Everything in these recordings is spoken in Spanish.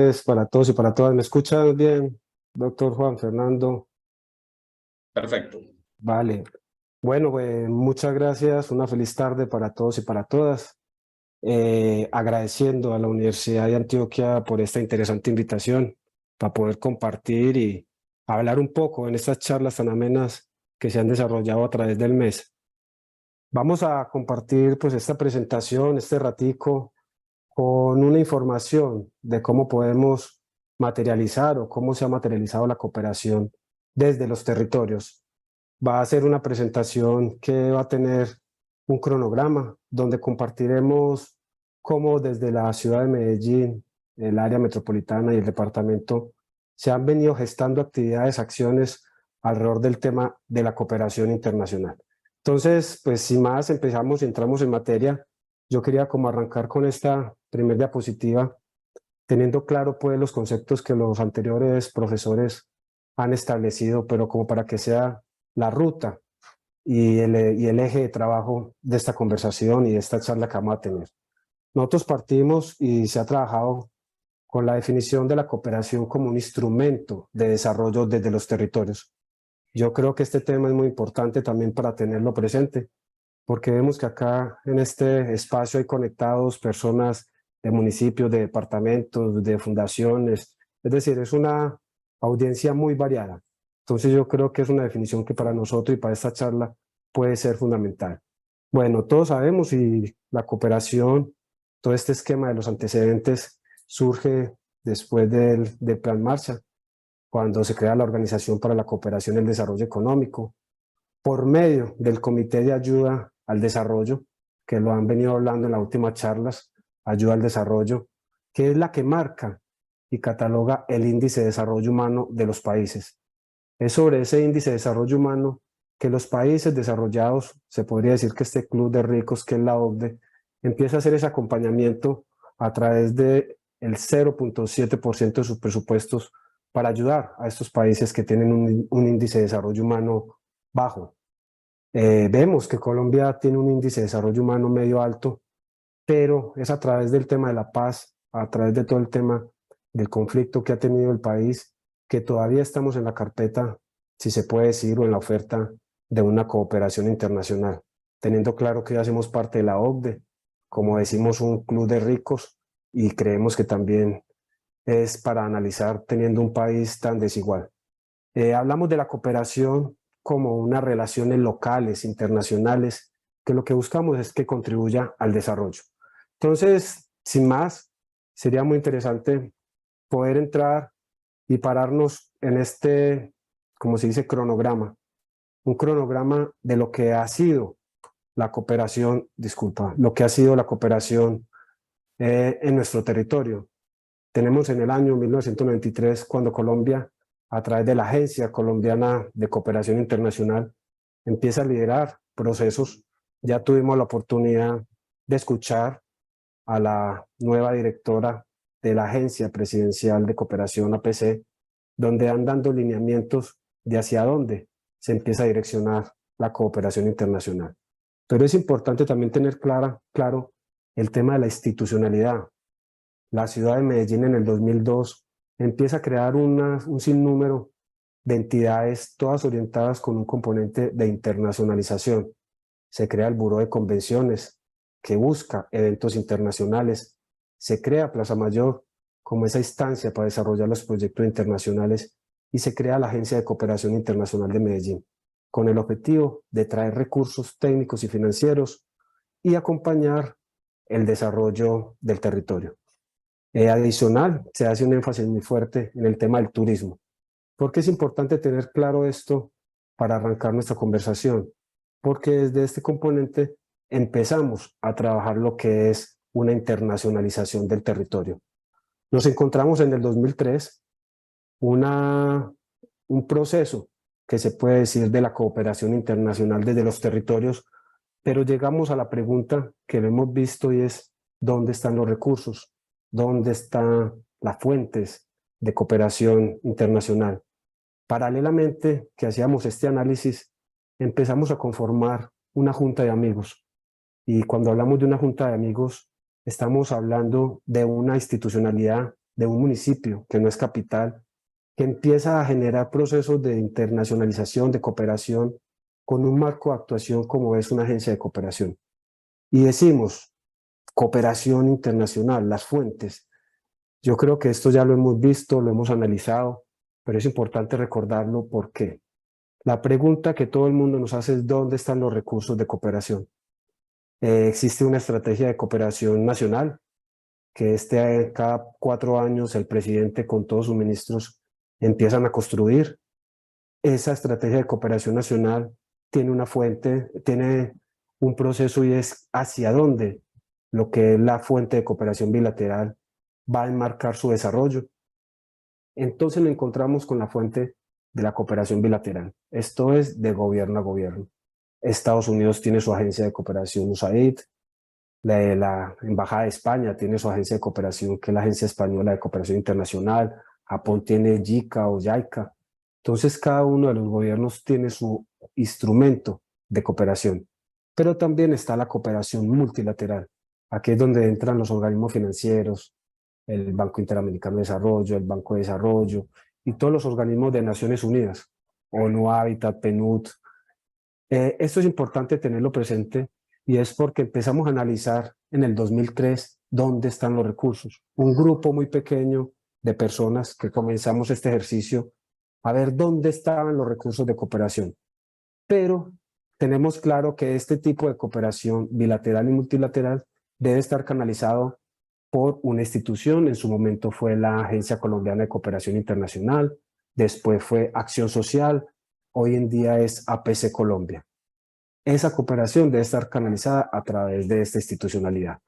Es para todos y para todas. ¿Me escuchan bien, doctor Juan Fernando? Perfecto. Vale. Bueno, muchas gracias. Una feliz tarde para todos y para todas. Agradeciendo a la Universidad de Antioquia por esta interesante invitación para poder compartir y hablar un poco en estas charlas tan amenas que se han desarrollado a través del mes. Vamos a compartir pues esta presentación, este ratico, con una información de cómo podemos materializar o cómo se ha materializado la cooperación desde los territorios. Va a ser una presentación que va a tener un cronograma donde compartiremos cómo desde la ciudad de Medellín, el área metropolitana y el departamento se han venido gestando actividades, acciones alrededor del tema de la cooperación internacional. Entonces, pues sin más, empezamos y entramos en materia. Yo quería como arrancar con esta primer diapositiva, teniendo claro pues los conceptos que los anteriores profesores han establecido, pero como para que sea la ruta y el eje de trabajo de esta conversación y de esta charla que vamos a tener. Nosotros partimos y se ha trabajado con la definición de la cooperación como un instrumento de desarrollo desde los territorios. Yo creo que este tema es muy importante también para tenerlo presente, porque vemos que acá en este espacio hay conectados personas de municipios, de departamentos, de fundaciones, es decir, es una audiencia muy variada. Entonces yo creo que es una definición que para nosotros y para esta charla puede ser fundamental. Bueno, todos sabemos y la cooperación, todo este esquema de los antecedentes surge después del Plan Marshall, cuando se crea la Organización para la Cooperación y el Desarrollo Económico, por medio del Comité de Ayuda al Desarrollo, que lo han venido hablando en las últimas charlas, ayuda al desarrollo, que es la que marca y cataloga el índice de desarrollo humano de los países. Es sobre ese índice de desarrollo humano que los países desarrollados, se podría decir que este club de ricos que es la OCDE, empieza a hacer ese acompañamiento a través del 0.7% de sus presupuestos para ayudar a estos países que tienen un índice de desarrollo humano bajo. Vemos que Colombia tiene un índice de desarrollo humano medio alto, pero es a través del tema de la paz, a través de todo el tema del conflicto que ha tenido el país, que todavía estamos en la carpeta, si se puede decir, o en la oferta de una cooperación internacional, teniendo claro que ya hacemos parte de la OCDE, como decimos, un club de ricos, y creemos que también es para analizar teniendo un país tan desigual. Hablamos de la cooperación como unas relaciones locales, internacionales, que lo que buscamos es que contribuya al desarrollo. Entonces, sin más, sería muy interesante poder entrar y pararnos en este, como se dice, cronograma, un cronograma de lo que ha sido la cooperación, disculpa, lo que ha sido la cooperación en nuestro territorio. Tenemos en el año 1993, cuando Colombia, a través de la Agencia Colombiana de Cooperación Internacional, empieza a liderar procesos. Ya tuvimos la oportunidad de escuchar a la nueva directora de la Agencia Presidencial de Cooperación, APC, donde han dando lineamientos de hacia dónde se empieza a direccionar la cooperación internacional. Pero es importante también tener claro el tema de la institucionalidad. La ciudad de Medellín en el 2002 empieza a crear un sinnúmero de entidades, todas orientadas con un componente de internacionalización. Se crea el Buró de Convenciones, que busca eventos internacionales. Se crea Plaza Mayor como esa instancia para desarrollar los proyectos internacionales y se crea la Agencia de Cooperación Internacional de Medellín, con el objetivo de traer recursos técnicos y financieros y acompañar el desarrollo del territorio. Adicional, se hace un énfasis muy fuerte en el tema del turismo. ¿Por qué es importante tener claro esto para arrancar nuestra conversación? Porque desde este componente empezamos a trabajar lo que es una internacionalización del territorio. Nos encontramos en el 2003 un proceso que se puede decir de la cooperación internacional desde los territorios, pero llegamos a la pregunta que lo hemos visto y es ¿dónde están los recursos? ¿Dónde están las fuentes de cooperación internacional? Paralelamente que hacíamos este análisis, empezamos a conformar una junta de amigos. Y cuando hablamos de una junta de amigos, estamos hablando de una institucionalidad de un municipio que no es capital, que empieza a generar procesos de internacionalización, de cooperación, con un marco de actuación como es una agencia de cooperación. Y decimos, cooperación internacional, las fuentes. Yo creo que esto ya lo hemos visto, lo hemos analizado, pero es importante recordarlo porque la pregunta que todo el mundo nos hace es ¿dónde están los recursos de cooperación? Existe una estrategia de cooperación nacional que cada 4 años el presidente con todos sus ministros empiezan a construir. Esa estrategia de cooperación nacional tiene una fuente, tiene un proceso y es hacia dónde lo que es la fuente de cooperación bilateral va a enmarcar su desarrollo. Entonces nos encontramos con la fuente de la cooperación bilateral. Esto es de gobierno a gobierno. Estados Unidos tiene su agencia de cooperación USAID, la Embajada de España tiene su agencia de cooperación, que es la Agencia Española de Cooperación Internacional. Japón tiene JICA o JICA. Entonces, cada uno de los gobiernos tiene su instrumento de cooperación. Pero también está la cooperación multilateral. Aquí es donde entran los organismos financieros, el Banco Interamericano de Desarrollo, el Banco de Desarrollo y todos los organismos de Naciones Unidas, ONU Habitat, PNUD. Esto es importante tenerlo presente y es porque empezamos a analizar en el 2003 dónde están los recursos. Un grupo muy pequeño de personas que comenzamos este ejercicio a ver dónde estaban los recursos de cooperación. Pero tenemos claro que este tipo de cooperación bilateral y multilateral debe estar canalizado por una institución. En su momento fue la Agencia Colombiana de Cooperación Internacional, después fue Acción Social, hoy en día es APC Colombia. Esa cooperación debe estar canalizada a través de esta institucionalidad.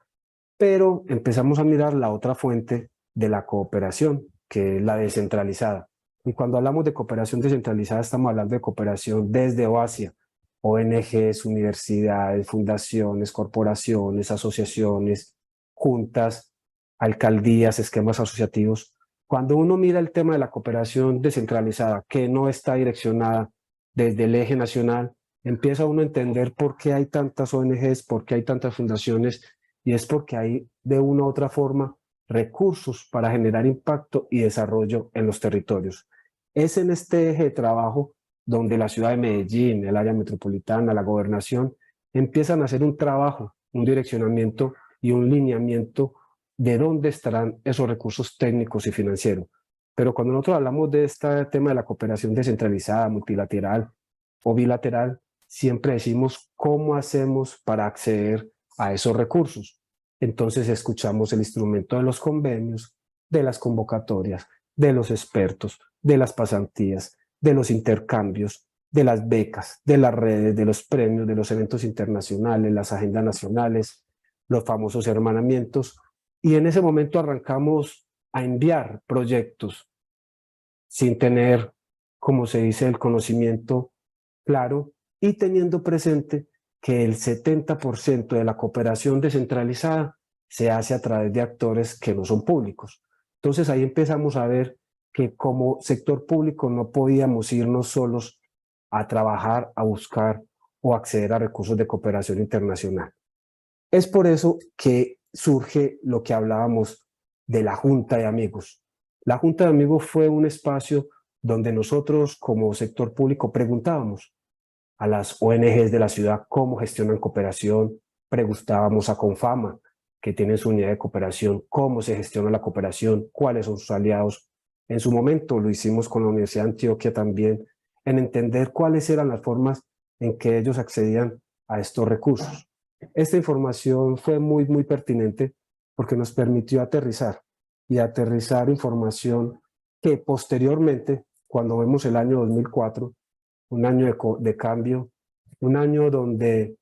Pero empezamos a mirar la otra fuente de la cooperación, que es la descentralizada. Y cuando hablamos de cooperación descentralizada, estamos hablando de cooperación desde o hacia ONGs, universidades, fundaciones, corporaciones, asociaciones, juntas, alcaldías, esquemas asociativos. Cuando uno mira el tema de la cooperación descentralizada, que no está direccionada desde el eje nacional, empieza uno a entender por qué hay tantas ONGs, por qué hay tantas fundaciones, y es porque hay de una u otra forma recursos para generar impacto y desarrollo en los territorios. Es en este eje de trabajo donde la ciudad de Medellín, el área metropolitana, la gobernación, empiezan a hacer un trabajo, un direccionamiento y un lineamiento de dónde estarán esos recursos técnicos y financieros. Pero cuando nosotros hablamos de este tema de la cooperación descentralizada, multilateral o bilateral, siempre decimos cómo hacemos para acceder a esos recursos. Entonces escuchamos el instrumento de los convenios, de las convocatorias, de los expertos, de las pasantías, de los intercambios, de las becas, de las redes, de los premios, de los eventos internacionales, las agendas nacionales, los famosos hermanamientos, y en ese momento arrancamos a enviar proyectos sin tener, como se dice, el conocimiento claro y teniendo presente que el 70% de la cooperación descentralizada se hace a través de actores que no son públicos. Entonces ahí empezamos a ver que como sector público no podíamos irnos solos a trabajar, a buscar o acceder a recursos de cooperación internacional. Es por eso que surge lo que hablábamos de la Junta de Amigos. La Junta de Amigos fue un espacio donde nosotros como sector público preguntábamos a las ONGs de la ciudad cómo gestionan cooperación, preguntábamos a Confama, que tiene su unidad de cooperación, cómo se gestiona la cooperación, cuáles son sus aliados. En su momento lo hicimos con la Universidad de Antioquia también, en entender cuáles eran las formas en que ellos accedían a estos recursos. Esta información fue muy pertinente porque nos permitió aterrizar y aterrizar información que posteriormente, cuando vemos el año 2004, un año de cambio, un año donde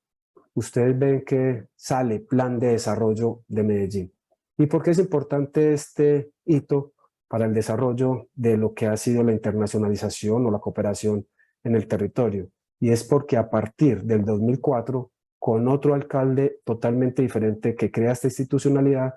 ustedes ven que sale Plan de Desarrollo de Medellín. ¿Y por qué es importante este hito para el desarrollo de lo que ha sido la internacionalización o la cooperación en el territorio? Y es porque a partir del 2004, con otro alcalde totalmente diferente que crea esta institucionalidad,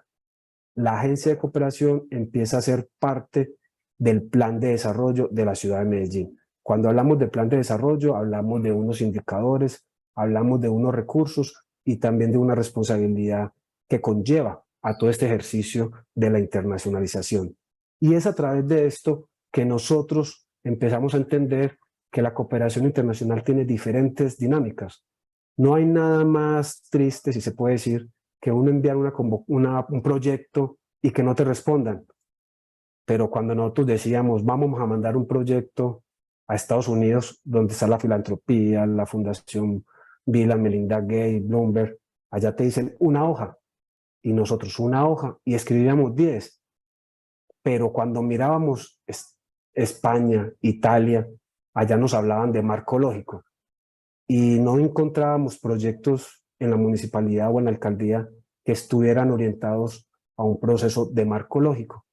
la agencia de cooperación empieza a ser parte del plan de desarrollo de la ciudad de Medellín. Cuando hablamos de plan de desarrollo, hablamos de unos indicadores, hablamos de unos recursos y también de una responsabilidad que conlleva a todo este ejercicio de la internacionalización. Y es a través de esto que nosotros empezamos a entender que la cooperación internacional tiene diferentes dinámicas. No hay nada más triste, si se puede decir, que uno enviar un proyecto y que no te respondan. Pero cuando nosotros decíamos, vamos a mandar un proyecto a Estados Unidos, donde está la filantropía, la Fundación Bill and Melinda Gates, Bloomberg, allá te dicen una hoja, y nosotros una hoja, y escribíamos 10. Pero cuando mirábamos España, Italia, allá nos hablaban de marco lógico, y no encontrábamos proyectos en la municipalidad o en la alcaldía que estuvieran orientados a un proceso de marco lógico.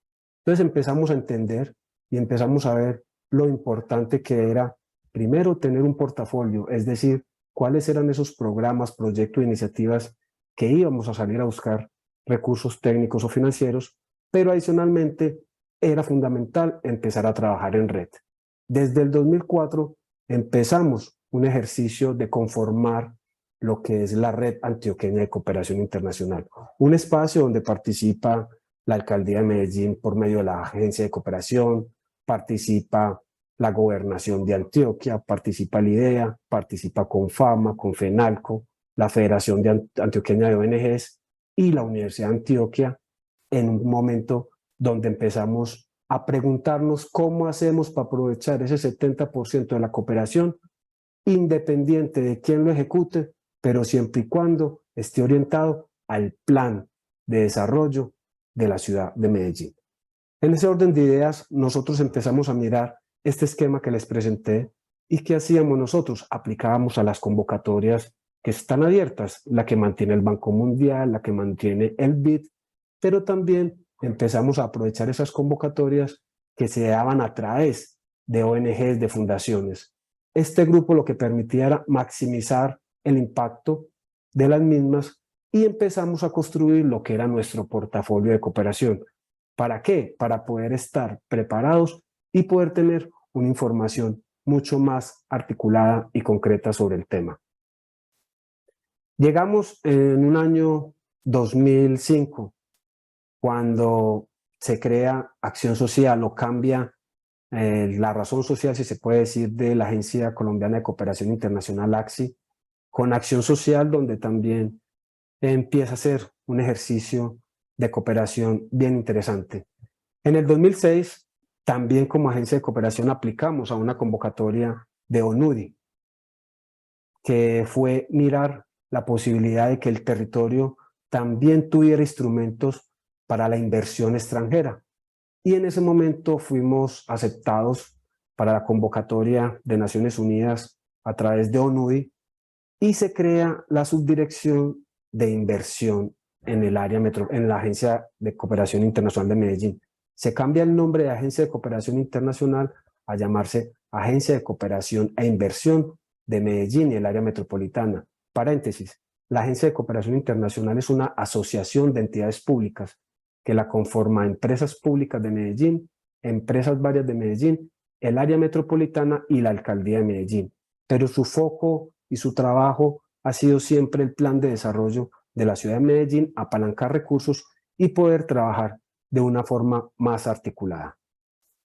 Entonces empezamos a entender y empezamos a ver lo importante que era, primero, tener un portafolio, es decir, cuáles eran esos programas, proyectos, iniciativas que íbamos a salir a buscar recursos técnicos o financieros, pero adicionalmente era fundamental empezar a trabajar en red. Desde el 2004 empezamos un ejercicio de conformar lo que es la Red Antioqueña de Cooperación Internacional, un espacio donde participa la Alcaldía de Medellín por medio de la Agencia de Cooperación, participa la Gobernación de Antioquia, participa el IDEA, participa Confama, Confenalco, la Federación de Antioqueña de ONGs y la Universidad de Antioquia, en un momento donde empezamos a preguntarnos cómo hacemos para aprovechar ese 70% de la cooperación, independiente de quién lo ejecute, pero siempre y cuando esté orientado al plan de desarrollo de la ciudad de Medellín. En ese orden de ideas, nosotros empezamos a mirar este esquema que les presenté y ¿qué hacíamos nosotros? Aplicábamos a las convocatorias que están abiertas, la que mantiene el Banco Mundial, la que mantiene el BID, pero también empezamos a aprovechar esas convocatorias que se daban a través de ONGs, de fundaciones. Este grupo lo que permitía era maximizar el impacto de las mismas y empezamos a construir lo que era nuestro portafolio de cooperación. ¿Para qué? Para poder estar preparados y poder tener una información mucho más articulada y concreta sobre el tema. Llegamos en un año 2005, cuando se crea Acción Social o cambia la razón social, si se puede decir, de la Agencia Colombiana de Cooperación Internacional, AXI, con Acción Social, donde también empieza a ser un ejercicio de cooperación bien interesante. En el 2006, también como agencia de cooperación aplicamos a una convocatoria de ONUDI, que fue mirar la posibilidad de que el territorio también tuviera instrumentos para la inversión extranjera. Y en ese momento fuimos aceptados para la convocatoria de Naciones Unidas a través de ONUDI y se crea la subdirección de inversión en la Agencia de Cooperación Internacional de Medellín. Se cambia el nombre de Agencia de Cooperación Internacional a llamarse Agencia de Cooperación e Inversión de Medellín y el área metropolitana. Paréntesis, la Agencia de Cooperación Internacional es una asociación de entidades públicas que la conforma empresas públicas de Medellín, empresas varias de Medellín, el área metropolitana y la alcaldía de Medellín. Pero su foco y su trabajo ha sido siempre el plan de desarrollo de la ciudad de Medellín, apalancar recursos y poder trabajar de una forma más articulada.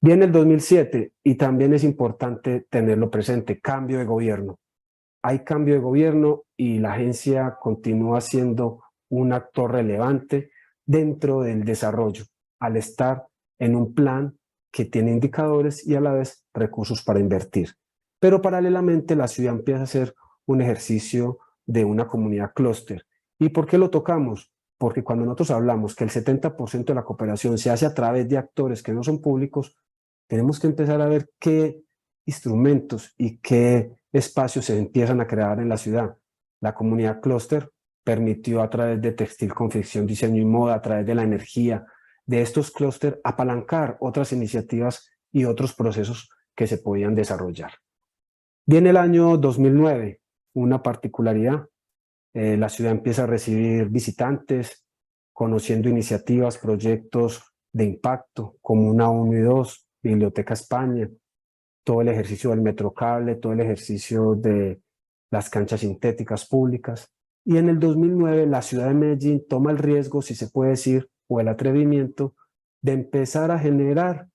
Viene el 2007 y también es importante tenerlo presente, cambio de gobierno. Hay cambio de gobierno y la agencia continúa siendo un actor relevante dentro del desarrollo, al estar en un plan que tiene indicadores y a la vez recursos para invertir. Pero paralelamente la ciudad empieza a hacer un ejercicio de una comunidad clúster. ¿Y por qué lo tocamos? Porque cuando nosotros hablamos que el 70% de la cooperación se hace a través de actores que no son públicos, tenemos que empezar a ver qué instrumentos y qué espacios se empiezan a crear en la ciudad. La comunidad clúster permitió a través de textil, confección, diseño y moda, a través de la energía, de estos clústeres, apalancar otras iniciativas y otros procesos que se podían desarrollar. Viene el año 2009, una particularidad. La ciudad empieza a recibir visitantes, conociendo iniciativas, proyectos de impacto, como una 1 y 2, Biblioteca España, todo el ejercicio del Metrocable, todo el ejercicio de las canchas sintéticas públicas. Y en el 2009 la ciudad de Medellín toma el riesgo, si se puede decir, o el atrevimiento de empezar a generar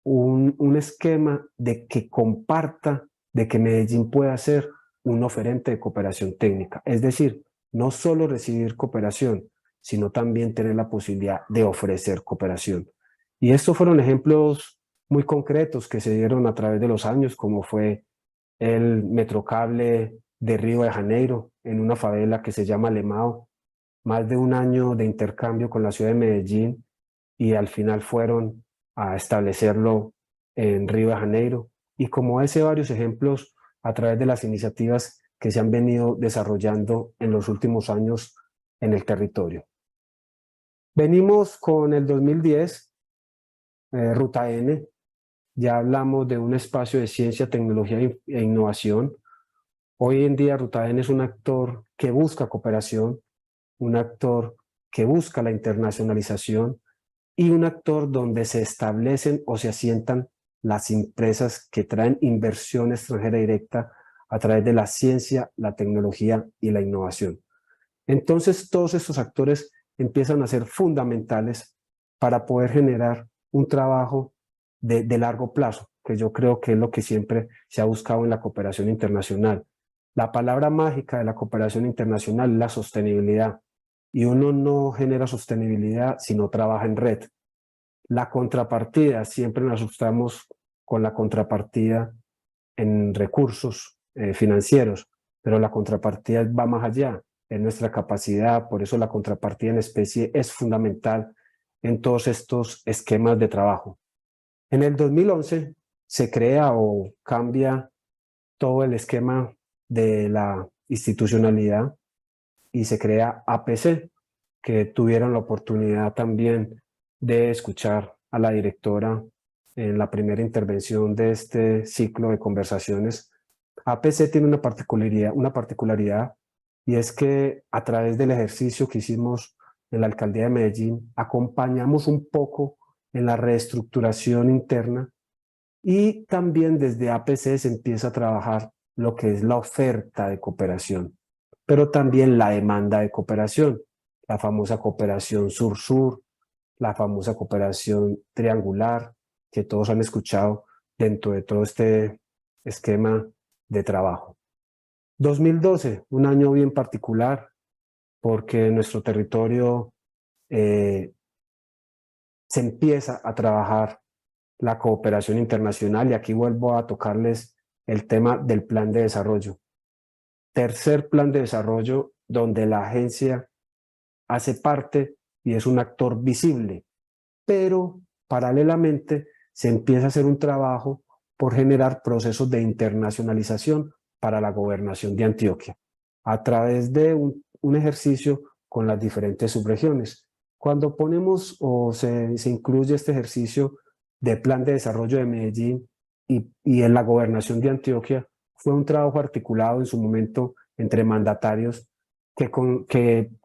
un esquema de que comparta, de que Medellín pueda ser un oferente de cooperación técnica. Es decir, no solo recibir cooperación, sino también tener la posibilidad de ofrecer cooperación. Y estos fueron ejemplos muy concretos que se dieron a través de los años, como fue el Metrocable de Río de Janeiro, en una favela que se llama Lemao, más de un año de intercambio con la ciudad de Medellín, y al final fueron a establecerlo en Río de Janeiro. Y como ese, varios ejemplos a través de las iniciativas que se han venido desarrollando en los últimos años en el territorio. Venimos con el 2010, Ruta N. Ya hablamos de un espacio de ciencia, tecnología e innovación. Hoy en día Ruta N es un actor que busca cooperación, un actor que busca la internacionalización y un actor donde se establecen o se asientan las empresas que traen inversión extranjera directa a través de la ciencia, la tecnología y la innovación. Entonces, todos estos actores empiezan a ser fundamentales para poder generar un trabajo de largo plazo, que yo creo que es lo que siempre se ha buscado en la cooperación internacional. La palabra mágica de la cooperación internacional es la sostenibilidad, y uno no genera sostenibilidad si no trabaja en red. La contrapartida, siempre nos asustamos con la contrapartida en recursos financieros, pero la contrapartida va más allá, en nuestra capacidad. Por eso la contrapartida en especie es fundamental en todos estos esquemas de trabajo. En el 2011 se crea o cambia todo el esquema de la institucionalidad y se crea APC, que tuvieron la oportunidad también de escuchar a la directora en la primera intervención de este ciclo de conversaciones. APC tiene una particularidad, y es que a través del ejercicio que hicimos en la Alcaldía de Medellín, acompañamos un poco en la reestructuración interna, y también desde APC se empieza a trabajar lo que es la oferta de cooperación, pero también la demanda de cooperación, la famosa cooperación sur-sur, la famosa cooperación triangular, que todos han escuchado dentro de todo este esquema de trabajo. 2012, un año bien particular, porque en nuestro territorio se empieza a trabajar la cooperación internacional, y aquí vuelvo a tocarles el tema del plan de desarrollo. Tercer plan de desarrollo donde la agencia hace parte y es un actor visible, pero paralelamente se empieza a hacer un trabajo por generar procesos de internacionalización para la gobernación de Antioquia, a través de un ejercicio con las diferentes subregiones. Cuando ponemos o se incluye este ejercicio de plan de desarrollo de Medellín y en la gobernación de Antioquia, fue un trabajo articulado en su momento entre mandatarios que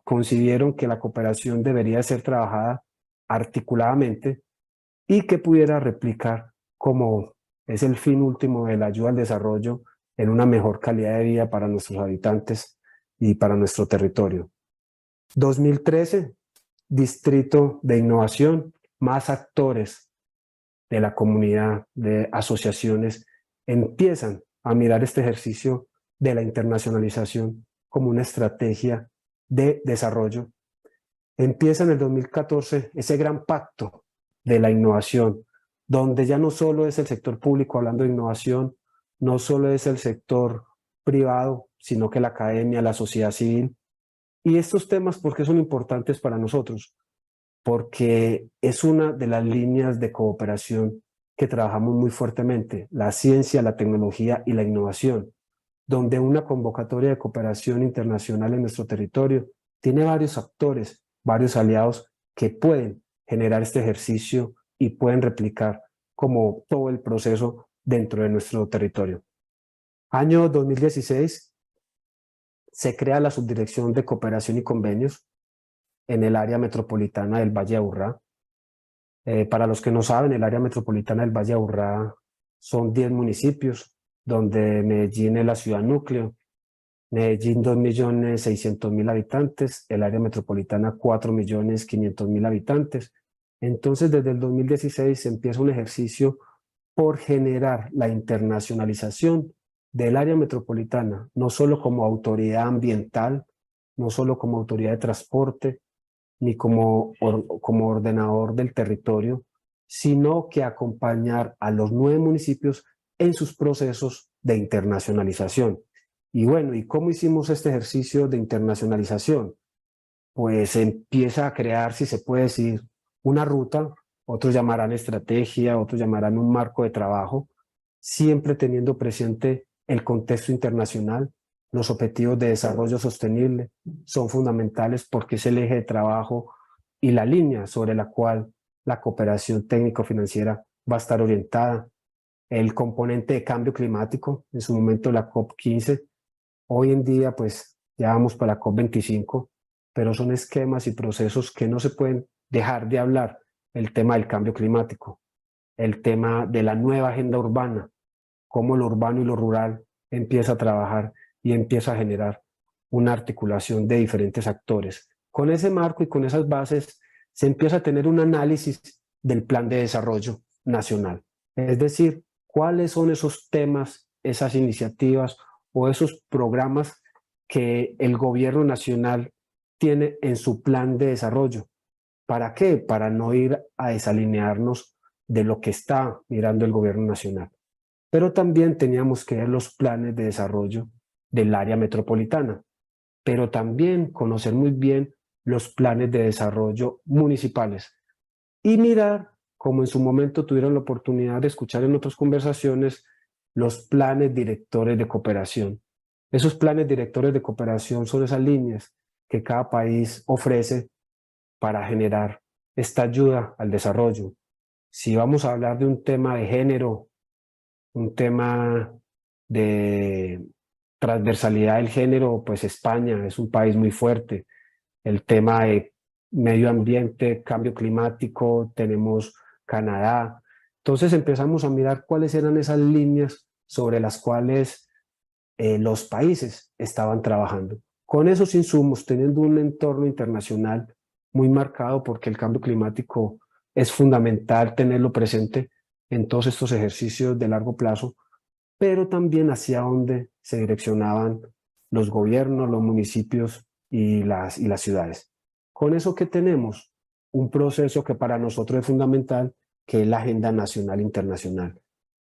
concibieron que la cooperación debería ser trabajada articuladamente y que pudiera replicar, como es el fin último de la ayuda al desarrollo, en una mejor calidad de vida para nuestros habitantes y para nuestro territorio. 2013, Distrito de Innovación, más actores de la comunidad, de asociaciones, empiezan a mirar este ejercicio de la internacionalización como una estrategia de desarrollo. Empieza en el 2014 ese gran pacto de la innovación, donde ya no solo es el sector público hablando de innovación, no solo es el sector privado, sino que la academia, la sociedad civil. Y estos temas, ¿por qué son importantes para nosotros? Porque es una de las líneas de cooperación que trabajamos muy fuertemente, la ciencia, la tecnología y la innovación, donde una convocatoria de cooperación internacional en nuestro territorio tiene varios actores, varios aliados que pueden generar este ejercicio y pueden replicar como todo el proceso dentro de nuestro territorio. Año 2016, se crea la Subdirección de Cooperación y Convenios en el área metropolitana del Valle de Aburrá. Para los que no saben, el área metropolitana del Valle de Aburrá son 10 municipios, donde Medellín es la ciudad núcleo. Medellín 2.600.000 habitantes, el área metropolitana 4.500.000 habitantes, Entonces, desde el 2016 se empieza un ejercicio por generar la internacionalización del área metropolitana, no solo como autoridad ambiental, no solo como autoridad de transporte, ni como ordenador del territorio, sino que acompañar a los 9 municipios en sus procesos de internacionalización. Y bueno, ¿y cómo hicimos este ejercicio de internacionalización? Pues empieza a crear, si se puede decir, una ruta, otros llamarán estrategia, otros llamarán un marco de trabajo, siempre teniendo presente el contexto internacional. Los objetivos de desarrollo sostenible son fundamentales porque es el eje de trabajo y la línea sobre la cual la cooperación técnico-financiera va a estar orientada. El componente de cambio climático, en su momento la COP15, hoy en día pues ya vamos para la COP25, pero son esquemas y procesos que no se pueden dejar de hablar. El tema del cambio climático, el tema de la nueva agenda urbana, cómo lo urbano y lo rural empieza a trabajar y empieza a generar una articulación de diferentes actores. Con ese marco y con esas bases se empieza a tener un análisis del plan de desarrollo nacional. Es decir, cuáles son esos temas, esas iniciativas o esos programas que el gobierno nacional tiene en su plan de desarrollo. ¿Para qué? Para no ir a desalinearnos de lo que está mirando el gobierno nacional. Pero también teníamos que ver los planes de desarrollo del área metropolitana, pero también conocer muy bien los planes de desarrollo municipales y mirar, como en su momento tuvieron la oportunidad de escuchar en otras conversaciones, los planes directores de cooperación. Esos planes directores de cooperación son esas líneas que cada país ofrece para generar esta ayuda al desarrollo. Si vamos a hablar de un tema de género, un tema de transversalidad del género, pues España es un país muy fuerte. El tema de medio ambiente, cambio climático, tenemos Canadá. Entonces empezamos a mirar cuáles eran esas líneas sobre las cuales los países estaban trabajando. Con esos insumos, teniendo un entorno internacional muy marcado, porque el cambio climático es fundamental tenerlo presente en todos estos ejercicios de largo plazo, pero también hacia dónde se direccionaban los gobiernos, los municipios y las ciudades. Con eso, ¿qué tenemos? Un proceso que para nosotros es fundamental, que es la Agenda Nacional Internacional.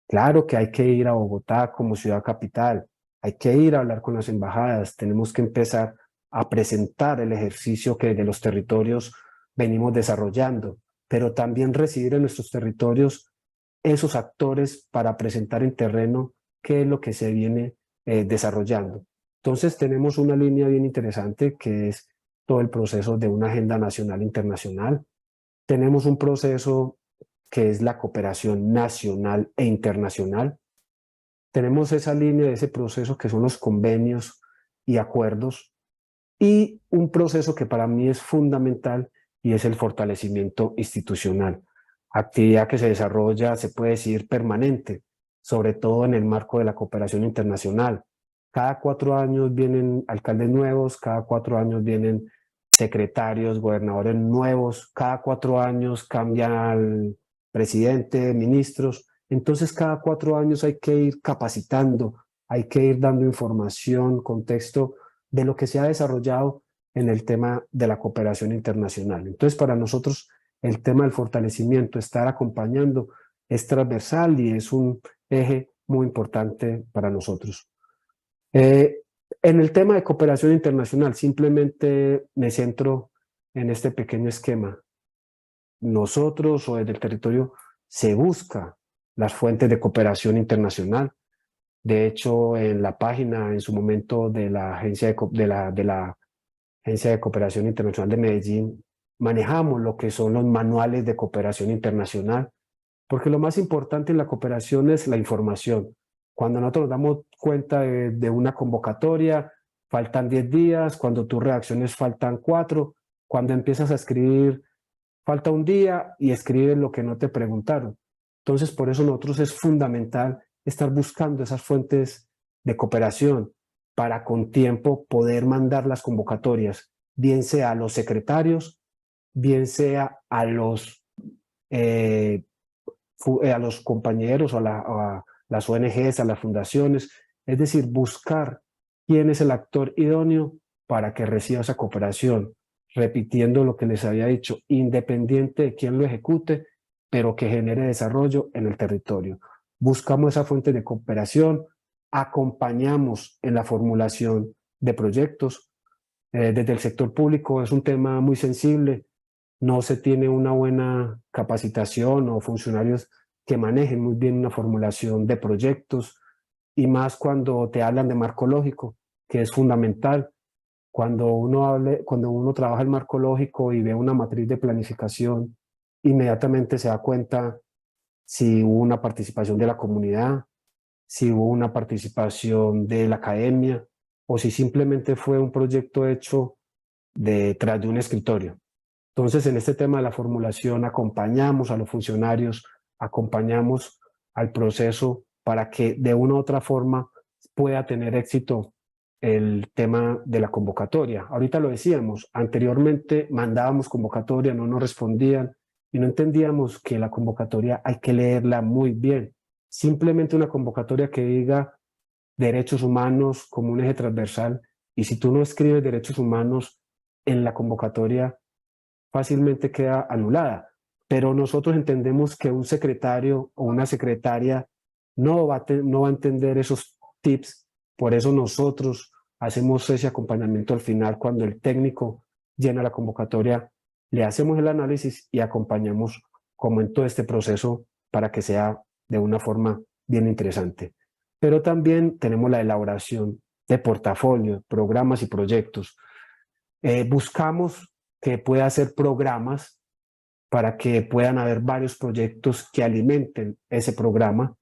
Claro que hay que ir a Bogotá como ciudad capital, hay que ir a hablar con las embajadas, tenemos que empezar a presentar el ejercicio que de los territorios venimos desarrollando, pero también recibir en nuestros territorios esos actores para presentar en terreno qué es lo que se viene desarrollando. Entonces tenemos una línea bien interesante que es todo el proceso de una agenda nacional internacional. Tenemos un proceso que es la cooperación nacional e internacional. Tenemos esa línea de ese proceso que son los convenios y acuerdos, y un proceso que para mí es fundamental y es el fortalecimiento institucional. Actividad que se desarrolla, se puede decir, permanente, sobre todo en el marco de la cooperación internacional. Cada 4 años vienen alcaldes nuevos, cada 4 años vienen secretarios, gobernadores nuevos, cada 4 años cambia el presidente, ministros. Entonces cada 4 años hay que ir capacitando, hay que ir dando información, contexto de lo que se ha desarrollado en el tema de la cooperación internacional. Entonces, para nosotros, el tema del fortalecimiento, estar acompañando, es transversal y es un eje muy importante para nosotros. En el tema de cooperación internacional, simplemente me centro en este pequeño esquema. Nosotros o desde el territorio se busca las fuentes de cooperación internacional. De hecho, en la página en su momento de la Agencia de Agencia de Cooperación Internacional de Medellín, manejamos lo que son los manuales de cooperación internacional, porque lo más importante en la cooperación es la información. Cuando nosotros nos damos cuenta de una convocatoria, faltan 10 días, cuando tus reacciones faltan 4, cuando empiezas a escribir, falta un día y escribes lo que no te preguntaron. Entonces, por eso nosotros es fundamental estar buscando esas fuentes de cooperación para con tiempo poder mandar las convocatorias, bien sea a los secretarios, bien sea a los a los compañeros o a las ONGs, a las fundaciones, es decir, buscar quién es el actor idóneo para que reciba esa cooperación, repitiendo lo que les había dicho, independiente de quién lo ejecute, pero que genere desarrollo en el territorio. Buscamos esa fuente de cooperación, acompañamos en la formulación de proyectos. Desde el sector público es un tema muy sensible, no se tiene una buena capacitación o funcionarios que manejen muy bien una formulación de proyectos, y más cuando te hablan de marco lógico, que es fundamental. Cuando uno trabaja el marco lógico y ve una matriz de planificación, inmediatamente se da cuenta si hubo una participación de la comunidad, si hubo una participación de la academia, o si simplemente fue un proyecto hecho detrás de un escritorio. Entonces, en este tema de la formulación, acompañamos a los funcionarios, acompañamos al proceso para que de una u otra forma pueda tener éxito el tema de la convocatoria. Ahorita lo decíamos, anteriormente mandábamos convocatoria, no nos respondían y no entendíamos que la convocatoria hay que leerla muy bien. Simplemente una convocatoria que diga derechos humanos como un eje transversal, y si tú no escribes derechos humanos en la convocatoria, fácilmente queda anulada. Pero nosotros entendemos que un secretario o una secretaria no va a entender esos tips, por eso nosotros hacemos ese acompañamiento al final. Cuando el técnico llena la convocatoria, le hacemos el análisis y acompañamos como en todo este proceso para que sea de una forma bien interesante. Pero también tenemos la elaboración de portafolio, programas y proyectos. Buscamos que pueda hacer programas para que puedan haber varios proyectos que alimenten ese programa.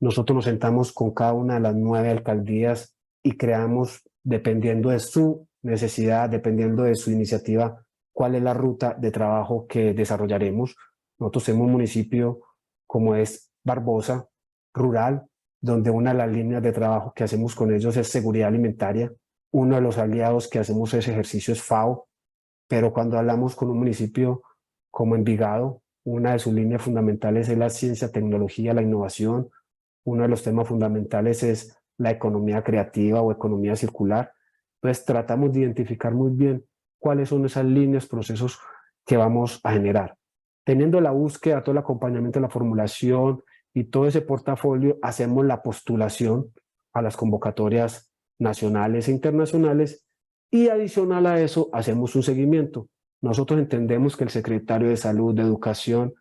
Nosotros nos sentamos con cada una de las 9 alcaldías y creamos, dependiendo de su necesidad, dependiendo de su iniciativa, cuál es la ruta de trabajo que desarrollaremos. Nosotros tenemos un municipio como es Barbosa, rural, donde una de las líneas de trabajo que hacemos con ellos es seguridad alimentaria. Uno de los aliados que hacemos ese ejercicio es FAO, pero cuando hablamos con un municipio como Envigado, una de sus líneas fundamentales es la ciencia, tecnología, la innovación. Uno de los temas fundamentales es la economía creativa o economía circular. Entonces tratamos de identificar muy bien cuáles son esas líneas, procesos que vamos a generar. Teniendo la búsqueda, todo el acompañamiento de la formulación y todo ese portafolio, hacemos la postulación a las convocatorias nacionales e internacionales, y adicional a eso hacemos un seguimiento. Nosotros entendemos que el secretario de Salud, de Educación,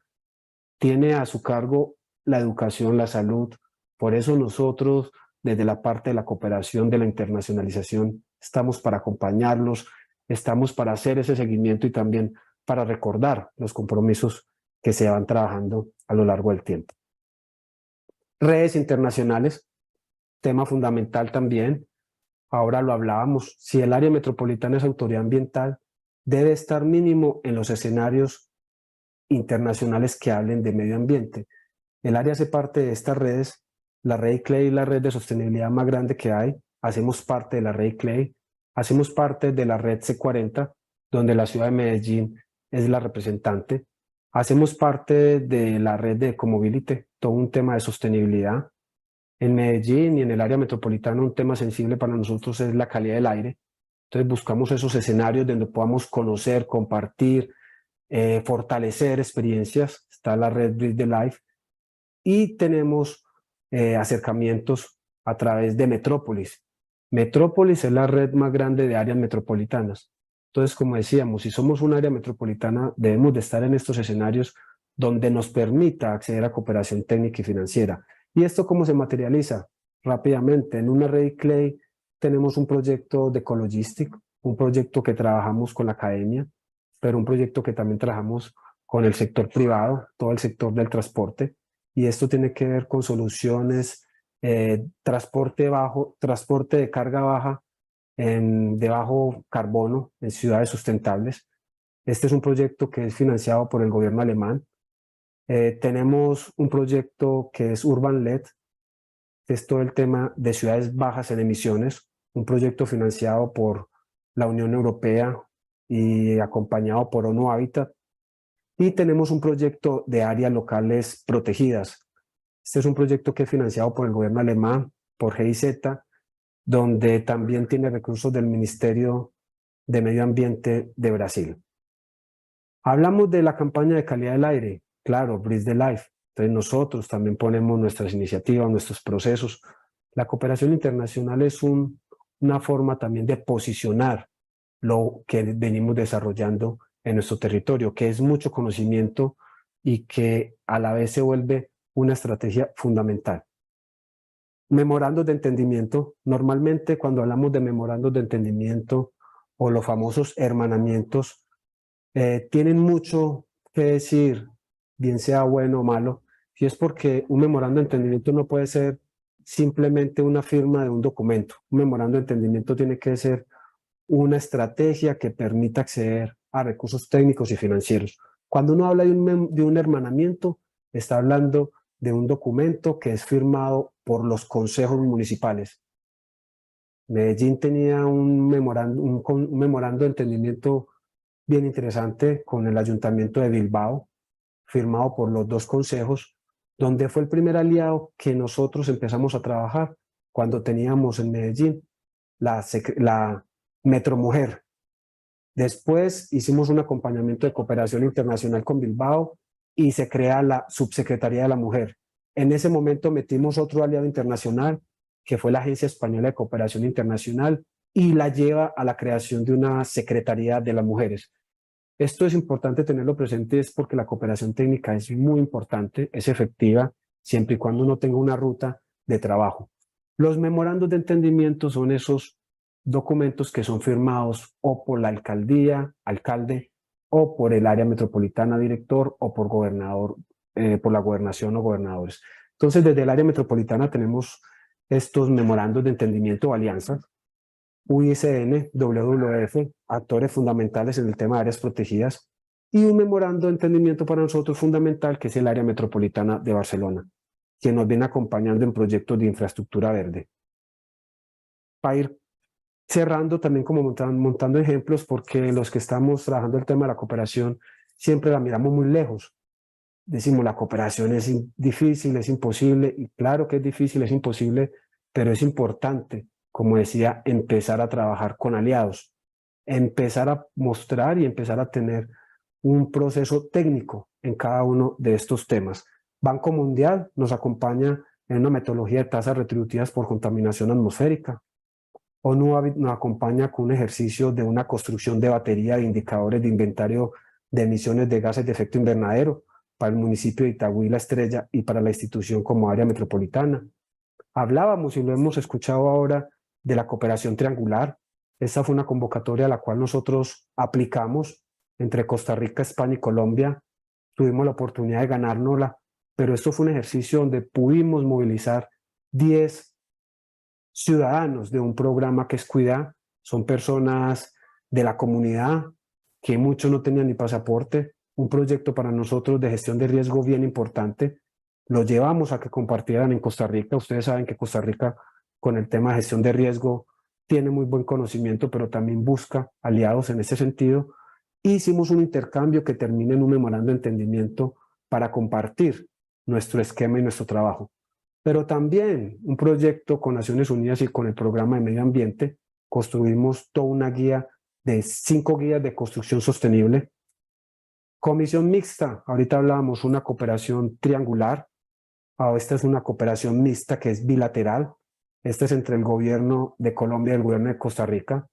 tiene a su cargo la educación, la salud. Por eso nosotros, desde la parte de la cooperación, de la internacionalización, estamos para acompañarlos, estamos para hacer ese seguimiento y también para recordar los compromisos que se van trabajando a lo largo del tiempo. Redes internacionales, tema fundamental también. Ahora lo hablábamos, si el área metropolitana es autoridad ambiental, debe estar mínimo en los escenarios internacionales que hablen de medio ambiente. El área hace parte de estas redes, la red ICLEI es la red de sostenibilidad más grande que hay. Hacemos parte de la red ICLEI, hacemos parte de la red C40, donde la ciudad de Medellín es la representante. Hacemos parte de la red de Ecomobility, todo un tema de sostenibilidad. En Medellín y en el área metropolitana un tema sensible para nosotros es la calidad del aire. Entonces buscamos esos escenarios donde podamos conocer, compartir, fortalecer experiencias. Está la red Breathe the Life y tenemos acercamientos a través de Metrópolis. Metrópolis es la red más grande de áreas metropolitanas. Entonces, como decíamos, si somos un área metropolitana, debemos de estar en estos escenarios donde nos permita acceder a cooperación técnica y financiera. ¿Y esto cómo se materializa? Rápidamente, en una red ICLEI tenemos un proyecto de Ecologistic, un proyecto que trabajamos con la academia, pero un proyecto que también trabajamos con el sector privado, todo el sector del transporte, y esto tiene que ver con soluciones, transporte de carga baja, de bajo carbono en ciudades sustentables. Este es un proyecto que es financiado por el gobierno alemán. Tenemos un proyecto que es Urban LED, que es todo el tema de ciudades bajas en emisiones, un proyecto financiado por la Unión Europea y acompañado por ONU Habitat. Y tenemos un proyecto de áreas locales protegidas. Este es un proyecto que es financiado por el gobierno alemán, por GIZ, donde también tiene recursos del Ministerio de Medio Ambiente de Brasil. Hablamos de la campaña de calidad del aire, claro, Breathe the Life. Entonces nosotros también ponemos nuestras iniciativas, nuestros procesos. La cooperación internacional es una forma también de posicionar lo que venimos desarrollando en nuestro territorio, que es mucho conocimiento y que a la vez se vuelve una estrategia fundamental. Memorandos de entendimiento. Normalmente cuando hablamos de memorandos de entendimiento o los famosos hermanamientos, tienen mucho que decir, bien sea bueno o malo, y es porque un memorando de entendimiento no puede ser simplemente una firma de un documento. Un memorando de entendimiento tiene que ser una estrategia que permita acceder a recursos técnicos y financieros. Cuando uno habla de un hermanamiento, está hablando de un documento que es firmado por los consejos municipales. Medellín tenía un memorando de entendimiento bien interesante con el Ayuntamiento de Bilbao, firmado por los dos consejos, donde fue el primer aliado que nosotros empezamos a trabajar cuando teníamos en Medellín la Metromujer. Después hicimos un acompañamiento de cooperación internacional con Bilbao y se crea la Subsecretaría de la Mujer. En ese momento metimos otro aliado internacional, que fue la Agencia Española de Cooperación Internacional, y la lleva a la creación de una Secretaría de las Mujeres. Esto es importante tenerlo presente, es porque la cooperación técnica es muy importante, es efectiva, siempre y cuando uno tenga una ruta de trabajo. Los memorandos de entendimiento son esos documentos que son firmados o por la alcaldía, alcalde, o por el área metropolitana, director, o por gobernador, por la gobernación o gobernadores. Entonces, desde el área metropolitana tenemos estos memorandos de entendimiento o alianzas, UISN, WWF, actores fundamentales en el tema de áreas protegidas, y un memorando de entendimiento para nosotros fundamental, que es el área metropolitana de Barcelona, que nos viene acompañando en proyectos de infraestructura verde. Para ir cerrando también como montando ejemplos, porque los que estamos trabajando el tema de la cooperación siempre la miramos muy lejos. Decimos, la cooperación es difícil, es imposible, y claro que es difícil, es imposible, pero es importante, como decía, empezar a trabajar con aliados, empezar a mostrar y empezar a tener un proceso técnico en cada uno de estos temas. Banco Mundial nos acompaña en una metodología de tasas retributivas por contaminación atmosférica. ONU nos acompaña con un ejercicio de una construcción de batería de indicadores de inventario de emisiones de gases de efecto invernadero para el municipio de Itagüí La Estrella y para la institución como área metropolitana. Hablábamos y lo hemos escuchado ahora de la cooperación triangular. Esta fue una convocatoria a la cual nosotros aplicamos entre Costa Rica, España y Colombia. Tuvimos la oportunidad de ganárnosla, pero esto fue un ejercicio donde pudimos movilizar 10 ciudadanos de un programa que es Cuidar. Son personas de la comunidad que muchos no tenían ni pasaporte. Un proyecto para nosotros de gestión de riesgo bien importante. Lo llevamos a que compartieran en Costa Rica. Ustedes saben que Costa Rica con el tema de gestión de riesgo tiene muy buen conocimiento, pero también busca aliados en ese sentido. Hicimos un intercambio que termina en un memorando de entendimiento para compartir nuestro esquema y nuestro trabajo. Pero también un proyecto con Naciones Unidas y con el Programa de Medio Ambiente, construimos toda una guía de 5 guías de construcción sostenible. Comisión mixta, ahorita hablábamos una cooperación triangular, esta es una cooperación mixta que es bilateral, esta es entre el gobierno de Colombia y el gobierno de Costa Rica.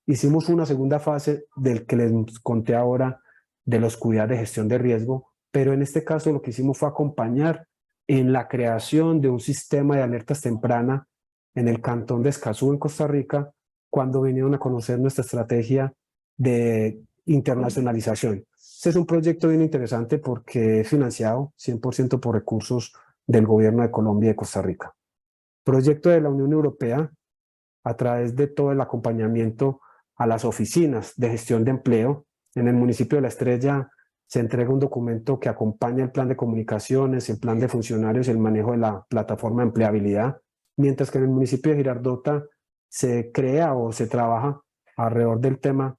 Hicimos una segunda fase del que les conté ahora de los cuidados de gestión de riesgo, pero en este caso lo que hicimos fue acompañar en la creación de un sistema de alertas temprana en el cantón de Escazú, en Costa Rica, cuando vinieron a conocer nuestra estrategia de internacionalización. Este es un proyecto bien interesante porque es financiado 100% por recursos del gobierno de Colombia y de Costa Rica. Proyecto de la Unión Europea a través de todo el acompañamiento a las oficinas de gestión de empleo. En el municipio de La Estrella se entrega un documento que acompaña el plan de comunicaciones, el plan de funcionarios y el manejo de la plataforma de empleabilidad, mientras que en el municipio de Girardota se crea o se trabaja alrededor del tema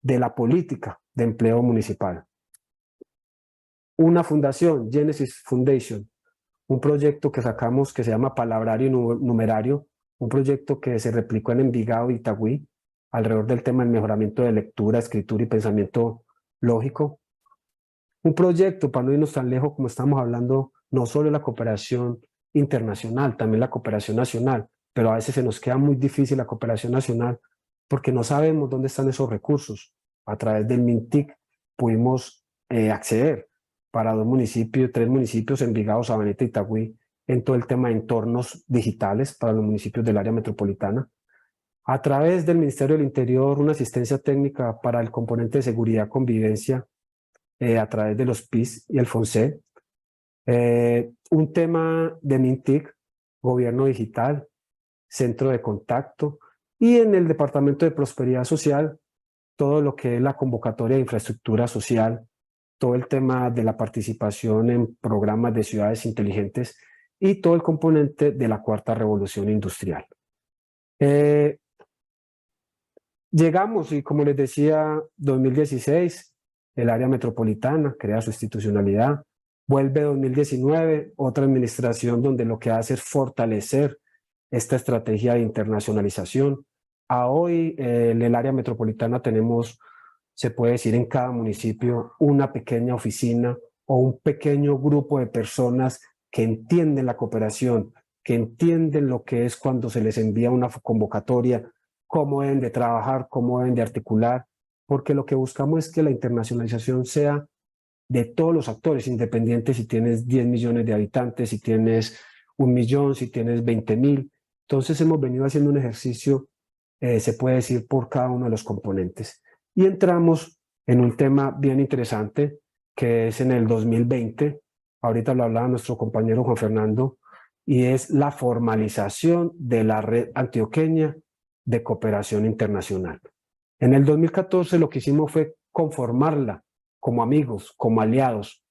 de la política de empleo municipal. una fundación, Genesis Foundation, un proyecto que sacamos que se llama Palabrario y Numerario, un proyecto que se replicó en Envigado y Itagüí, alrededor del tema del mejoramiento de lectura, escritura y pensamiento lógico. Un proyecto, para no irnos tan lejos, como estamos hablando, no solo de la cooperación internacional, también la cooperación nacional, pero a veces se nos queda muy difícil la cooperación nacional porque no sabemos dónde están esos recursos. A través del MINTIC pudimos acceder para 2 municipios, 3 municipios, Envigado, Sabaneta y Itagüí, en todo el tema de entornos digitales para los municipios del área metropolitana. A través del Ministerio del Interior, una asistencia técnica para el componente de seguridad, convivencia, a través de los PIS y el FONSE. Un tema de MINTIC, gobierno digital, centro de contacto, y en el Departamento de Prosperidad Social, todo lo que es la convocatoria de infraestructura social, todo el tema de la participación en programas de ciudades inteligentes y todo el componente de la cuarta revolución industrial. Llegamos y, como les decía, 2016, el área metropolitana crea su institucionalidad, vuelve 2019, otra administración donde lo que hace es fortalecer esta estrategia de internacionalización. A hoy en el área metropolitana tenemos, se puede decir, en cada municipio una pequeña oficina o un pequeño grupo de personas que entienden la cooperación, que entienden lo que es cuando se les envía una convocatoria, cómo deben de trabajar, cómo deben de articular, porque lo que buscamos es que la internacionalización sea de todos los actores, independientes si tienes 10 millones de habitantes, si tienes 1 millón, si tienes 20.000. Entonces hemos venido haciendo un ejercicio, se puede decir, por cada uno de los componentes. Y entramos en un tema bien interesante, que es en el 2020, ahorita lo hablaba nuestro compañero Juan Fernando, y es la formalización de la red antioqueña de cooperación internacional. En el 2014 lo que hicimos fue conformarla como amigos, como aliados,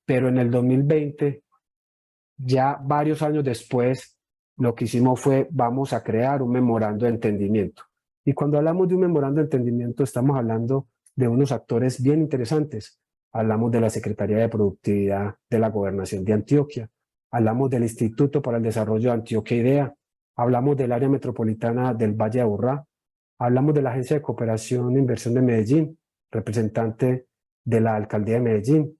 pero en el 2020, ya varios años después, lo que hicimos fue vamos a crear un memorando de entendimiento. Y cuando hablamos de un memorando de entendimiento estamos hablando de unos actores bien interesantes. Hablamos de la Secretaría de Productividad de la Gobernación de Antioquia, hablamos del Instituto para el Desarrollo de Antioquia IDEA, hablamos del área metropolitana del Valle de Aburrá, hablamos de la Agencia de Cooperación e Inversión de Medellín, representante de la Alcaldía de Medellín,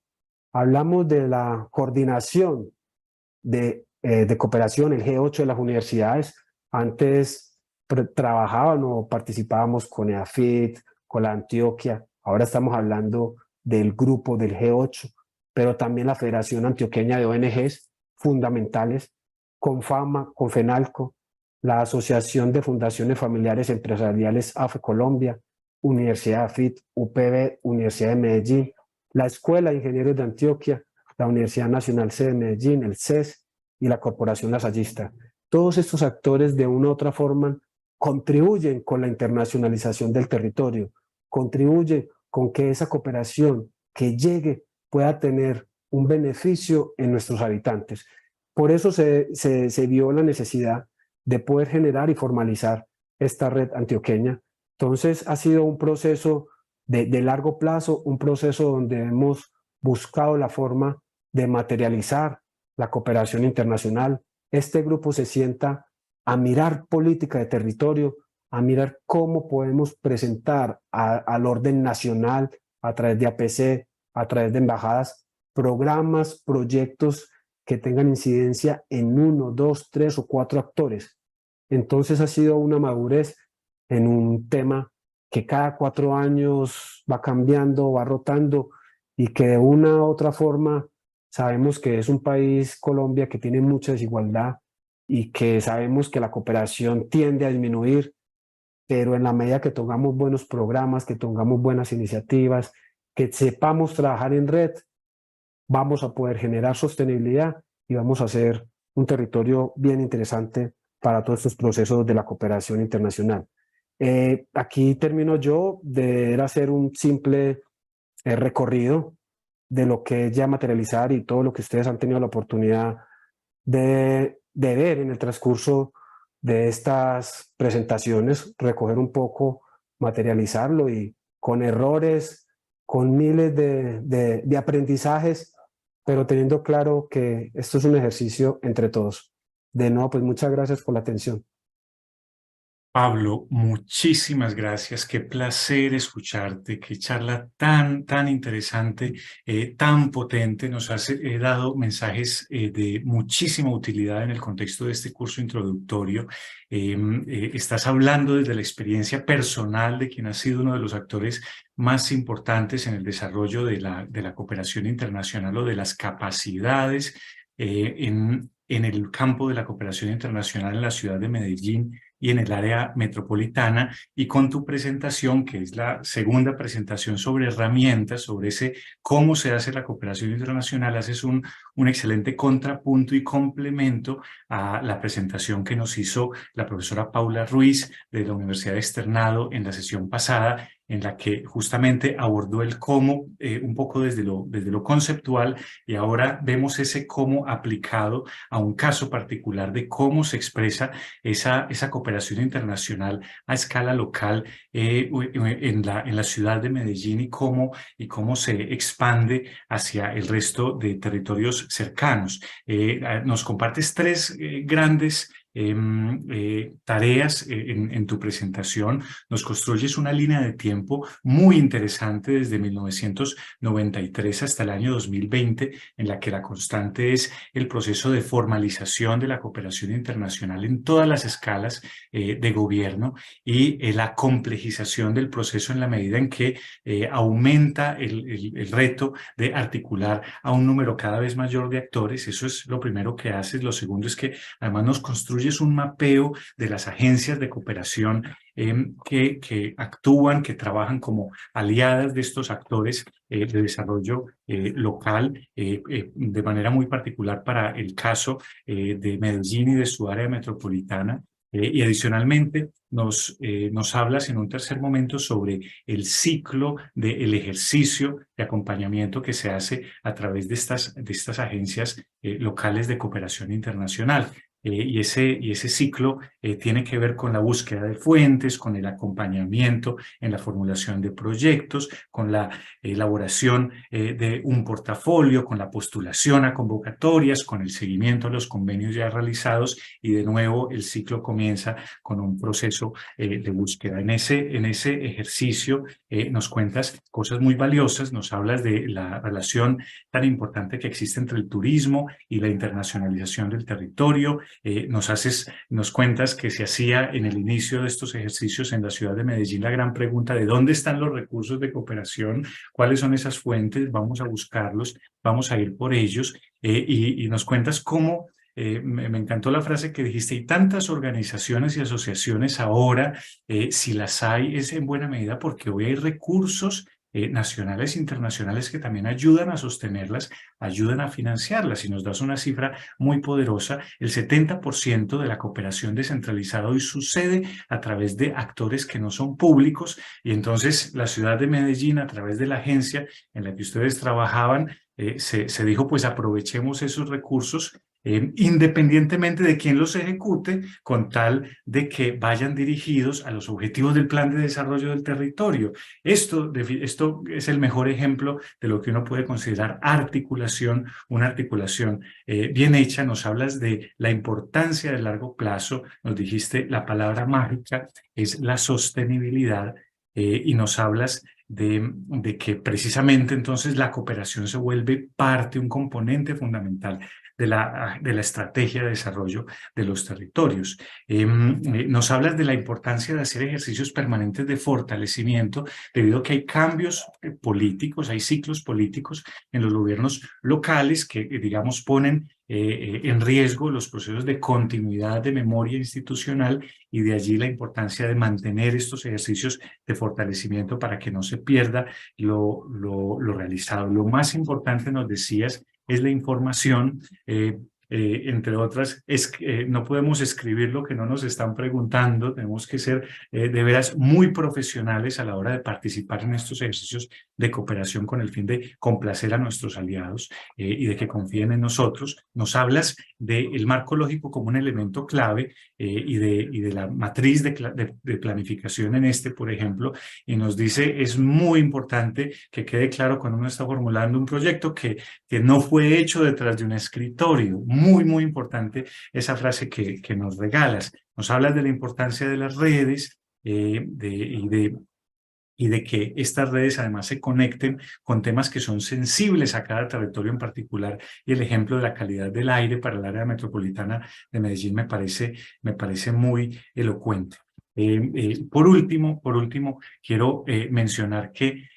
hablamos de la coordinación de cooperación, el G8 de las universidades. Antes trabajaban o participábamos con EAFIT, con la Antioquia, ahora estamos hablando del grupo del G8, pero también la Federación Antioqueña de ONGs fundamentales, CONFAMA, CONFENALCO, la Asociación de Fundaciones Familiares Empresariales AFE Colombia, Universidad AFIT, UPB, Universidad de Medellín, la Escuela de Ingenieros de Antioquia, la Universidad Nacional C de Medellín, el CES y la Corporación Lasallista. Todos estos actores de una u otra forma contribuyen con la internacionalización del territorio, contribuyen con que esa cooperación que llegue pueda tener un beneficio en nuestros habitantes. Por eso se vio la necesidad de poder generar y formalizar esta red antioqueña. Entonces ha sido un proceso de largo plazo, un proceso donde hemos buscado la forma de materializar la cooperación internacional. Este grupo se sienta a mirar política de territorio, a mirar cómo podemos presentar al orden nacional a través de APC, a través de embajadas, programas, proyectos que tengan incidencia en 1, 2, 3 o 4 actores. Entonces ha sido una madurez en un tema que cada 4 años va cambiando, va rotando y que de una u otra forma sabemos que es un país, Colombia, que tiene mucha desigualdad y que sabemos que la cooperación tiende a disminuir, pero en la medida que tengamos buenos programas, que tengamos buenas iniciativas, que sepamos trabajar en red, vamos a poder generar sostenibilidad y vamos a hacer un territorio bien interesante para todos estos procesos de la cooperación internacional. Aquí termino yo de hacer un simple recorrido de lo que es ya materializar y todo lo que ustedes han tenido la oportunidad de ver en el transcurso de estas presentaciones, recoger un poco, materializarlo y con errores, con miles de aprendizajes, pero teniendo claro que esto es un ejercicio entre todos. De nuevo, pues muchas gracias por la atención. Pablo, muchísimas gracias. Qué placer escucharte. Qué charla tan interesante, tan potente. Nos has dado mensajes de muchísima utilidad en el contexto de este curso introductorio. Estás hablando desde la experiencia personal de quien ha sido uno de los actores más importantes en el desarrollo de la cooperación internacional o de las capacidades en el campo de la cooperación internacional en la ciudad de Medellín y en el área metropolitana, y con tu presentación, que es la segunda presentación sobre herramientas, sobre ese cómo se hace la cooperación internacional, haces un excelente contrapunto y complemento a la presentación que nos hizo la profesora Paula Ruiz de la Universidad de Externado en la sesión pasada, en la que justamente abordó el cómo un poco desde lo conceptual, y ahora vemos ese cómo aplicado a un caso particular de cómo se expresa esa cooperación internacional a escala local en la ciudad de Medellín, y cómo se expande hacia el resto de territorios cercanos. Nos compartes tres grandes tareas en tu presentación. Nos construyes una línea de tiempo muy interesante desde 1993 hasta el año 2020, en la que la constante es el proceso de formalización de la cooperación internacional en todas las escalas de gobierno, y la complejización del proceso en la medida en que aumenta el reto de articular a un número cada vez mayor de actores. Eso es lo primero que haces. Lo segundo es que además nos construyes un mapeo de las agencias de cooperación que actúan, que trabajan como aliadas de estos actores de desarrollo local, de manera muy particular para el caso de Medellín y de su área metropolitana. Y adicionalmente nos hablas en un tercer momento sobre el ciclo del ejercicio de acompañamiento que se hace a través de estas agencias locales de cooperación internacional. Y ese ciclo tiene que ver con la búsqueda de fuentes, con el acompañamiento en la formulación de proyectos, con la elaboración de un portafolio, con la postulación a convocatorias, con el seguimiento a los convenios ya realizados, y de nuevo el ciclo comienza con un proceso de búsqueda. En ese ejercicio nos cuentas cosas muy valiosas. Nos hablas de la relación tan importante que existe entre el turismo y la internacionalización del territorio. Nos cuentas que se hacía en el inicio de estos ejercicios en la ciudad de Medellín la gran pregunta de dónde están los recursos de cooperación, cuáles son esas fuentes, vamos a buscarlos, vamos a ir por ellos, y nos cuentas cómo me encantó la frase que dijiste: hay tantas organizaciones y asociaciones ahora, si las hay es en buena medida porque hoy hay recursos nacionales e internacionales que también ayudan a sostenerlas, ayudan a financiarlas. Y nos das una cifra muy poderosa: el 70% de la cooperación descentralizada hoy sucede a través de actores que no son públicos, y entonces la ciudad de Medellín, a través de la agencia en la que ustedes trabajaban, se dijo, pues aprovechemos esos recursos independientemente de quién los ejecute, con tal de que vayan dirigidos a los objetivos del plan de desarrollo del territorio. Esto es el mejor ejemplo de lo que uno puede considerar articulación, una articulación bien hecha. Nos hablas de la importancia del largo plazo, nos dijiste la palabra mágica es la sostenibilidad, y nos hablas de que precisamente entonces la cooperación se vuelve parte, un componente fundamental de la estrategia de desarrollo de los territorios. Nos hablas de la importancia de hacer ejercicios permanentes de fortalecimiento, debido a que hay cambios políticos, hay ciclos políticos en los gobiernos locales que, digamos, ponen en riesgo los procesos de continuidad de memoria institucional, y de allí la importancia de mantener estos ejercicios de fortalecimiento para que no se pierda lo realizado. Lo más importante, nos decías, es la información, entre otras, no podemos escribir lo que no nos están preguntando, tenemos que ser de veras muy profesionales a la hora de participar en estos ejercicios de cooperación con el fin de complacer a nuestros aliados y de que confíen en nosotros. Nos hablas del marco lógico como un elemento clave y de la matriz de planificación en por ejemplo, y nos dice es muy importante que quede claro cuando uno está formulando un proyecto que no fue hecho detrás de un escritorio. Muy importante esa frase que nos regalas. Nos hablas de la importancia de las redes y de que estas redes además se conecten con temas que son sensibles a cada territorio en particular, y el ejemplo de la calidad del aire para el área metropolitana de Medellín me parece muy elocuente. Por último, quiero mencionar que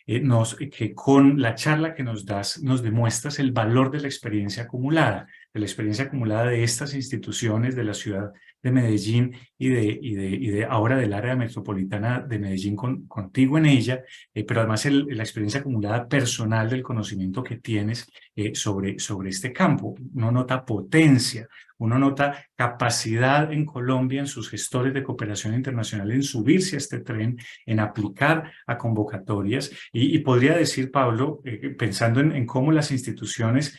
con la charla que nos das, nos demuestras el valor de la experiencia acumulada de estas instituciones de la ciudad de Medellín y de ahora del área metropolitana de Medellín contigo en ella, pero además la experiencia acumulada personal del conocimiento que tienes sobre este campo. Uno nota potencia, uno nota capacidad en Colombia, en sus gestores de cooperación internacional, en subirse a este tren, en aplicar a convocatorias. Y podría decir, Pablo, pensando en cómo las instituciones,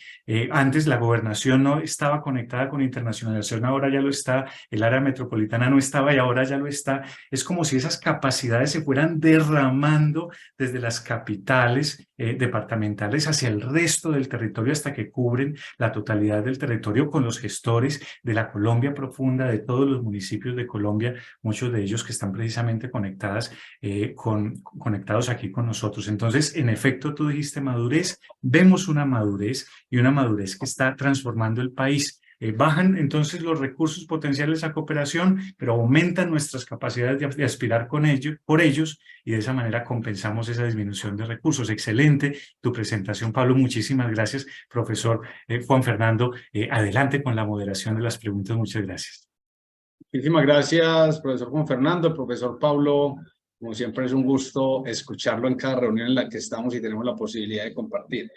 antes la gobernación no estaba conectada con internacionalización, ahora ya lo está, el área metropolitana no estaba y ahora ya lo está. Es como si esas capacidades se fueran derramando desde las capitales departamentales hacia el resto del territorio hasta que cubren la totalidad del territorio con los gestores de la Colombia profunda, de todos los municipios de Colombia, muchos de ellos que están precisamente conectados aquí con nosotros. Entonces, en efecto, tú dijiste madurez, vemos una madurez y una madurez que está transformando el país. Bajan entonces los recursos potenciales a cooperación, pero aumentan nuestras capacidades de aspirar por ellos, y de esa manera compensamos esa disminución de recursos. Excelente tu presentación, Pablo. Muchísimas gracias, profesor Juan Fernando. Adelante con la moderación de las preguntas. Muchas gracias. Muchísimas gracias, profesor Juan Fernando. Profesor Pablo, como siempre es un gusto escucharlo en cada reunión en la que estamos y tenemos la posibilidad de compartir.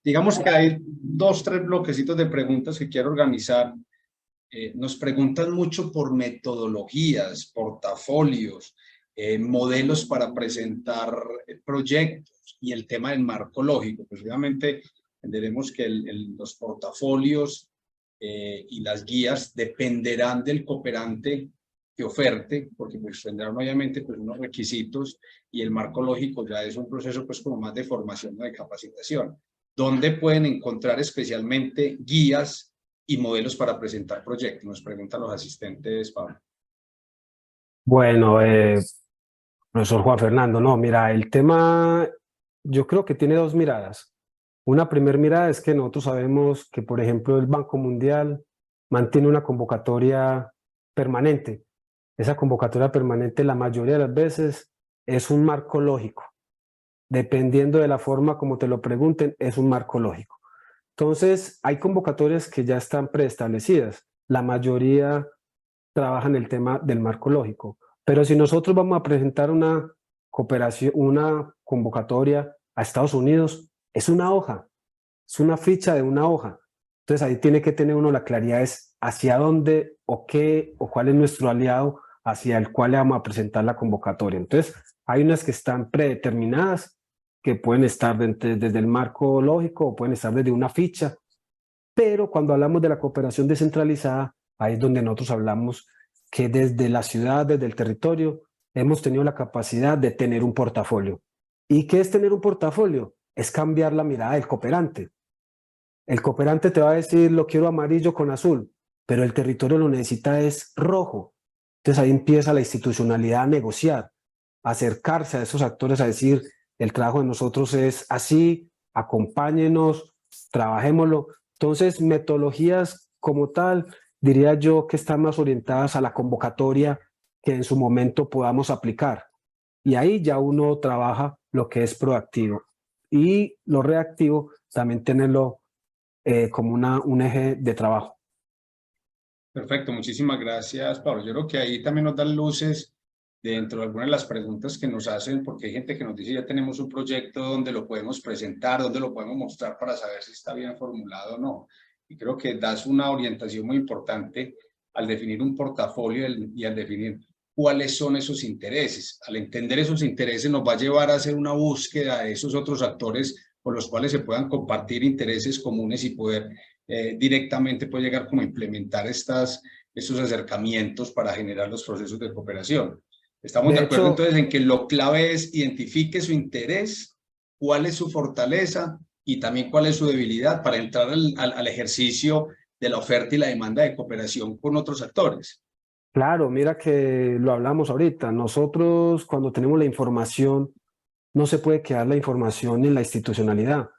Digamos que hay 2, 3 bloquecitos de preguntas que quiero organizar. Nos preguntan mucho por metodologías, portafolios, modelos para presentar proyectos y el tema del marco lógico. Pues obviamente entenderemos que los portafolios y las guías dependerán del cooperante que oferte, porque pues tendrán obviamente pues unos requisitos, y el marco lógico ya es un proceso pues como más de formación, no de capacitación. ¿Dónde pueden encontrar especialmente guías y modelos para presentar proyectos? Nos preguntan los asistentes, Pablo. Bueno, profesor Juan Fernando, no, mira, el tema yo creo que tiene 2 miradas. Una primera mirada es que nosotros sabemos que, por ejemplo, el Banco Mundial mantiene una convocatoria permanente. Esa convocatoria permanente, la mayoría de las veces, es un marco lógico. Dependiendo de la forma como te lo pregunten, es un marco lógico. Entonces, hay convocatorias que ya están preestablecidas. La mayoría trabajan el tema del marco lógico. Pero si nosotros vamos a presentar una cooperación, una convocatoria a Estados Unidos, es una hoja, es una ficha de una hoja. Entonces, ahí tiene que tener uno la claridad es hacia dónde o qué o cuál es nuestro aliado hacia el cual le vamos a presentar la convocatoria. Entonces, hay unas que están predeterminadas, que pueden estar desde el marco lógico o pueden estar desde una ficha, pero cuando hablamos de la cooperación descentralizada, ahí es donde nosotros hablamos que desde la ciudad, desde el territorio, hemos tenido la capacidad de tener un portafolio. ¿Y qué es tener un portafolio? Es cambiar la mirada del cooperante. El cooperante te va a decir, lo quiero amarillo con azul, pero el territorio lo necesita es rojo. Entonces ahí empieza la institucionalidad a negociar, a acercarse a esos actores, a decir, el trabajo de nosotros es así, acompáñenos, trabajémoslo. Entonces, metodologías como tal, diría yo que están más orientadas a la convocatoria que en su momento podamos aplicar. Y ahí ya uno trabaja lo que es proactivo. Y lo reactivo, también tenerlo como un eje de trabajo. Perfecto, muchísimas gracias, Pablo. Yo creo que ahí también nos dan luces dentro de algunas de las preguntas que nos hacen, porque hay gente que nos dice, ya tenemos un proyecto donde lo podemos presentar, donde lo podemos mostrar para saber si está bien formulado o no. y creo que das una orientación muy importante al definir un portafolio y al definir cuáles son esos intereses. Al entender esos intereses nos va a llevar a hacer una búsqueda de esos otros actores con los cuales se puedan compartir intereses comunes y poder directamente puede llegar como a implementar estos acercamientos para generar los procesos de cooperación. Estamos de acuerdo entonces en que lo clave es identifique su interés, cuál es su fortaleza y también cuál es su debilidad para entrar al ejercicio de la oferta y la demanda de cooperación con otros actores. Claro, mira que lo hablamos ahorita. Nosotros cuando tenemos la información, no se puede quedar la información en la institucionalidad.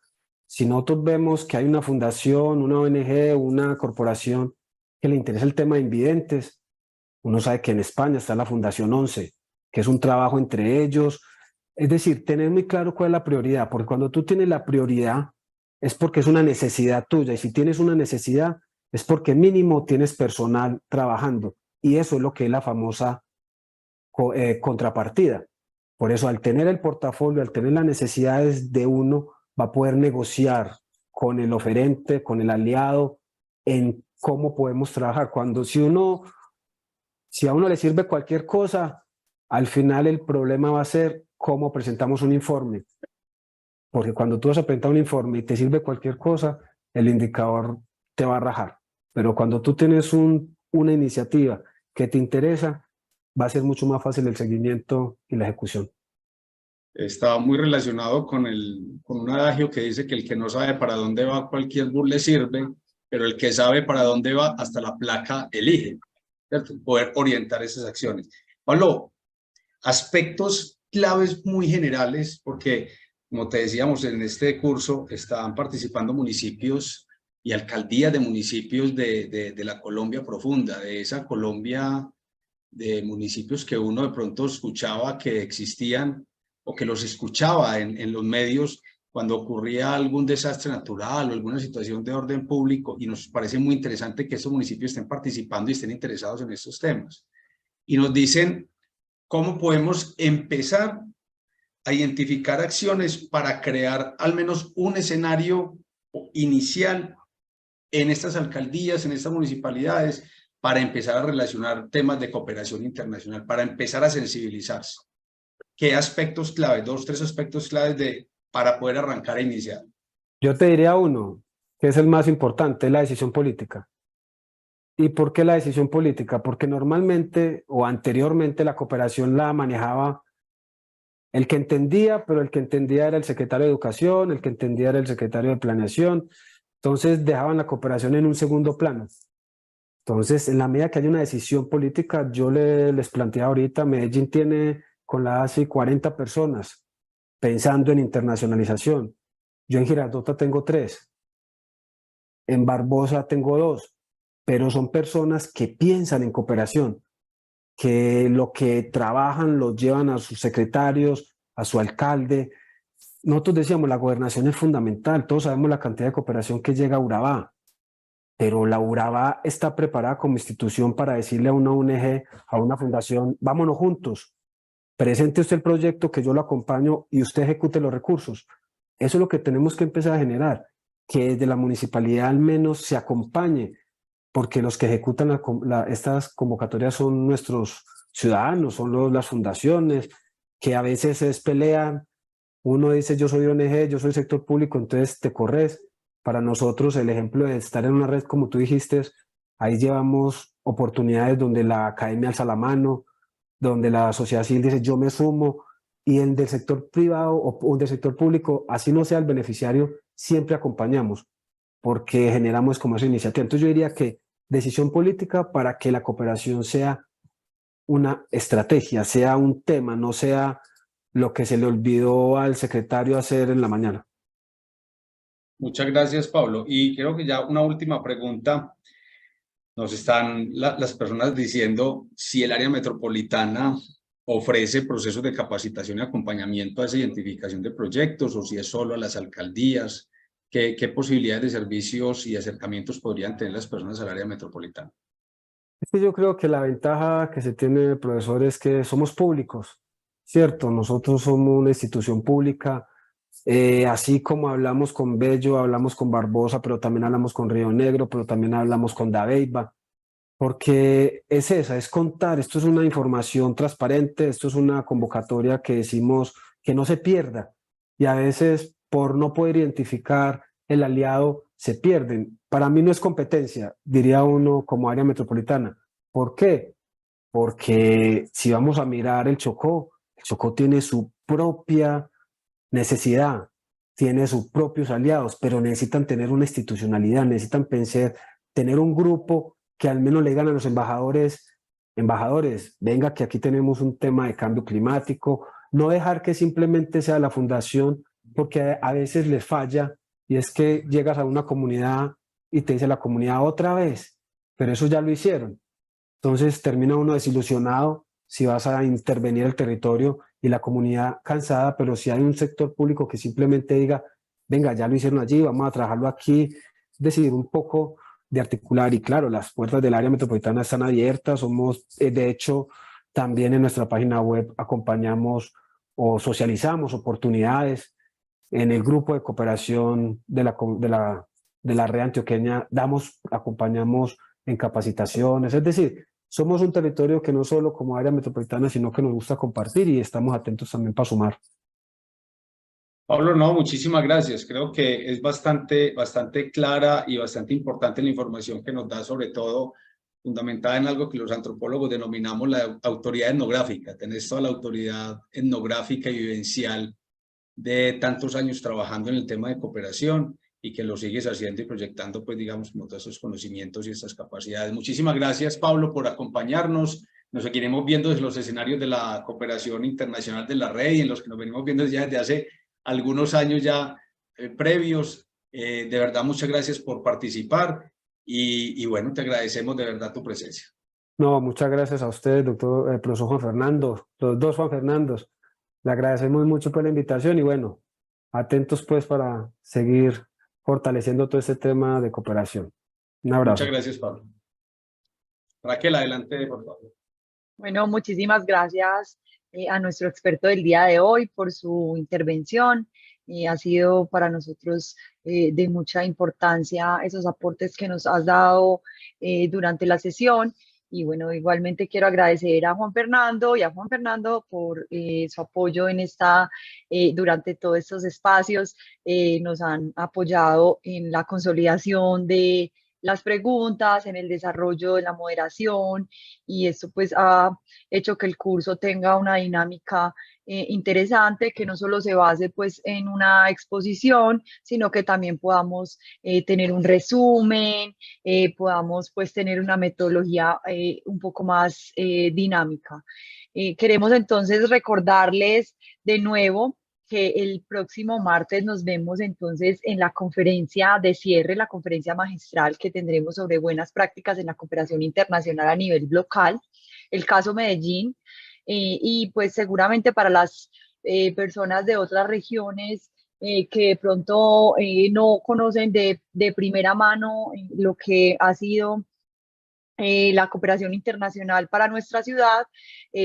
Si nosotros vemos que hay una fundación, una ONG, una corporación que le interesa el tema de invidentes, uno sabe que en España está la Fundación 11, que es un trabajo entre ellos. Es decir, tener muy claro cuál es la prioridad, porque cuando tú tienes la prioridad es porque es una necesidad tuya, y si tienes una necesidad es porque mínimo tienes personal trabajando, y eso es lo que es la famosa contrapartida. Por eso, al tener el portafolio, al tener las necesidades de uno, va a poder negociar con el oferente, con el aliado, en cómo podemos trabajar. Si a uno le sirve cualquier cosa, al final el problema va a ser cómo presentamos un informe. Porque cuando tú vas a presentar un informe y te sirve cualquier cosa, el indicador te va a rajar. Pero cuando tú tienes una iniciativa que te interesa, va a ser mucho más fácil el seguimiento y la ejecución. Está muy relacionado con un adagio que dice que el que no sabe para dónde va, cualquier bus le sirve, pero el que sabe para dónde va, hasta la placa elige, ¿cierto? Poder orientar esas acciones. Pablo, aspectos claves muy generales, porque como te decíamos, en este curso están participando municipios y alcaldías de municipios de la Colombia profunda, de esa Colombia de municipios que uno de pronto escuchaba que existían o que los escuchaba en los medios cuando ocurría algún desastre natural o alguna situación de orden público, y nos parece muy interesante que estos municipios estén participando y estén interesados en estos temas. Y nos dicen cómo podemos empezar a identificar acciones para crear al menos un escenario inicial en estas alcaldías, en estas municipalidades, para empezar a relacionar temas de cooperación internacional, para empezar a sensibilizarse. ¿Qué aspectos clave, 2, 3 aspectos claves para poder arrancar e iniciar? Yo te diría uno, que es el más importante, la decisión política. ¿Y por qué la decisión política? Porque normalmente o anteriormente la cooperación la manejaba el que entendía, pero el que entendía era el secretario de Educación, el que entendía era el secretario de Planeación. Entonces dejaban la cooperación en un segundo plano. Entonces, en la medida que hay una decisión política, yo les planteé ahorita, Medellín tiene con la ASI 40 personas pensando en internacionalización. Yo en Girardota tengo 3, en Barbosa tengo 2, pero son personas que piensan en cooperación, que lo que trabajan lo llevan a sus secretarios, a su alcalde. Nosotros decíamos, la gobernación es fundamental, todos sabemos la cantidad de cooperación que llega a Urabá, pero la Urabá está preparada como institución para decirle a una ONG, a una fundación, vámonos juntos, presente usted el proyecto que yo lo acompaño y usted ejecute los recursos. Eso es lo que tenemos que empezar a generar, que desde la municipalidad al menos se acompañe, porque los que ejecutan estas convocatorias son nuestros ciudadanos, son las fundaciones, que a veces pelean. Uno dice, yo soy ONG, yo soy sector público, entonces te corres. Para nosotros el ejemplo de estar en una red, como tú dijiste, ahí llevamos oportunidades donde la academia alza la mano, donde la sociedad civil dice, yo me sumo, y el del sector privado o del sector público, así no sea el beneficiario, siempre acompañamos, porque generamos como esa iniciativa. Entonces yo diría que decisión política para que la cooperación sea una estrategia, sea un tema, no sea lo que se le olvidó al secretario hacer en la mañana. Muchas gracias, Pablo. Y creo que ya una última pregunta. Nos están las personas diciendo si el área metropolitana ofrece procesos de capacitación y acompañamiento a esa identificación de proyectos, o si es solo a las alcaldías. ¿Qué posibilidades de servicios y acercamientos podrían tener las personas al área metropolitana? Es que yo creo que la ventaja que se tiene, profesor, es que somos públicos, ¿cierto? Nosotros somos una institución pública Así como hablamos con Bello, hablamos con Barbosa, pero también hablamos con Río Negro, pero también hablamos con Dabeiba, porque es esa, es contar, esto es una información transparente, esto es una convocatoria que decimos que no se pierda, y a veces por no poder identificar el aliado se pierden. Para mí no es competencia, diría uno como área metropolitana. ¿Por qué? Porque si vamos a mirar el Chocó tiene su propia necesidad, tiene sus propios aliados, pero necesitan tener una institucionalidad, necesitan pensar, tener un grupo que al menos le digan a los embajadores, venga que aquí tenemos un tema de cambio climático, no dejar que simplemente sea la fundación, porque a veces les falla, y es que llegas a una comunidad y te dice la comunidad otra vez, pero eso ya lo hicieron. Entonces termina uno desilusionado si vas a intervenir el territorio y la comunidad cansada, pero si hay un sector público que simplemente diga, venga, ya lo hicieron allí, vamos a trabajarlo aquí, es decir, un poco de articular. Y claro, las puertas del área metropolitana están abiertas, somos, de hecho, también en nuestra página web acompañamos o socializamos oportunidades. En el grupo de cooperación de la red antioqueña acompañamos en capacitaciones, es decir, somos un territorio que no solo como área metropolitana, sino que nos gusta compartir y estamos atentos también para sumar. Pablo, no, muchísimas gracias. Creo que es bastante clara y bastante importante la información que nos da, sobre todo fundamentada en algo que los antropólogos denominamos la autoridad etnográfica. Tenés toda la autoridad etnográfica y vivencial de tantos años trabajando en el tema de cooperación y que lo sigues haciendo y proyectando, pues digamos, como todos esos conocimientos y estas capacidades. Muchísimas gracias, Pablo, por acompañarnos. Nos seguiremos viendo desde los escenarios de la cooperación internacional de la red y en los que nos venimos viendo ya desde hace algunos años ya previos. De verdad, muchas gracias por participar y bueno, te agradecemos de verdad tu presencia. No, muchas gracias a usted, doctor, profesor Juan Fernando, los dos Juan Fernandos. Le agradecemos mucho por la invitación y bueno, atentos pues para seguir fortaleciendo todo este tema de cooperación. Un Muchas abrazo. gracias, Pablo. Raquel, adelante, por favor. Bueno, muchísimas gracias a nuestro experto del día de hoy por su intervención. Ha sido para nosotros de mucha importancia esos aportes que nos has dado durante la sesión. Y bueno, igualmente quiero agradecer a Juan Fernando y a Juan Fernando por su apoyo en durante todos estos espacios. Nos han apoyado en la consolidación de las preguntas, en el desarrollo de la moderación, y esto pues ha hecho que el curso tenga una dinámica interesante, que no solo se base pues en una exposición, sino que también podamos tener un resumen, podamos pues tener una metodología un poco más dinámica. Queremos entonces recordarles de nuevo que el próximo martes nos vemos entonces en la conferencia de cierre, la conferencia magistral que tendremos sobre buenas prácticas en la cooperación internacional a nivel local, el caso Medellín, y pues seguramente para las personas de otras regiones que de pronto no conocen de primera mano lo que ha sido la cooperación internacional para nuestra ciudad,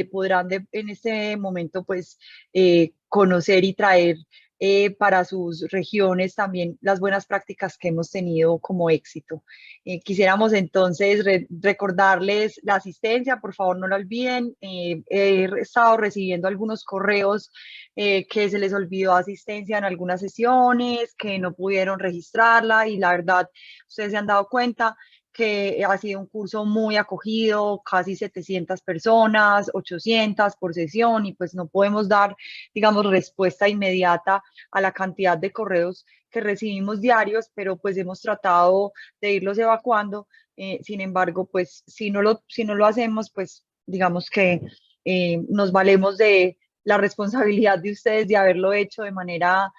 podrán en este momento pues conocer y traer para sus regiones también las buenas prácticas que hemos tenido como éxito. Quisiéramos entonces recordarles la asistencia, por favor no la olviden. He estado recibiendo algunos correos que se les olvidó asistencia en algunas sesiones, que no pudieron registrarla, y la verdad, ustedes se han dado cuenta que ha sido un curso muy acogido, casi 700 personas, 800 por sesión, y pues no podemos dar, digamos, respuesta inmediata a la cantidad de correos que recibimos diarios, pero pues hemos tratado de irlos evacuando. Sin embargo, pues si no lo hacemos, pues digamos que nos valemos de la responsabilidad de ustedes de haberlo hecho de manera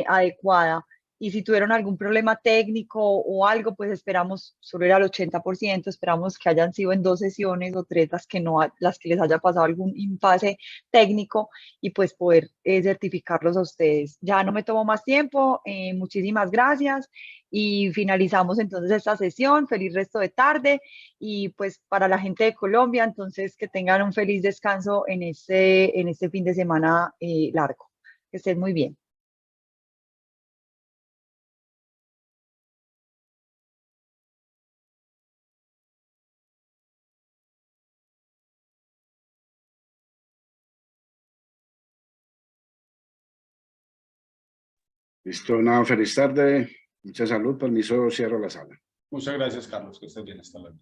adecuada. Y si tuvieron algún problema técnico o algo, pues esperamos, solo era el 80%, esperamos que hayan sido en 2 sesiones o 3 las que les haya pasado algún impasse técnico, y pues poder certificarlos a ustedes. Ya no me tomo más tiempo, muchísimas gracias, y finalizamos entonces esta sesión. Feliz resto de tarde, y pues para la gente de Colombia, entonces que tengan un feliz descanso en este fin de semana largo. Que estén muy bien. Listo, nada, feliz tarde, mucha salud, permiso, cierro la sala. Muchas gracias, Carlos, que estés bien, hasta luego.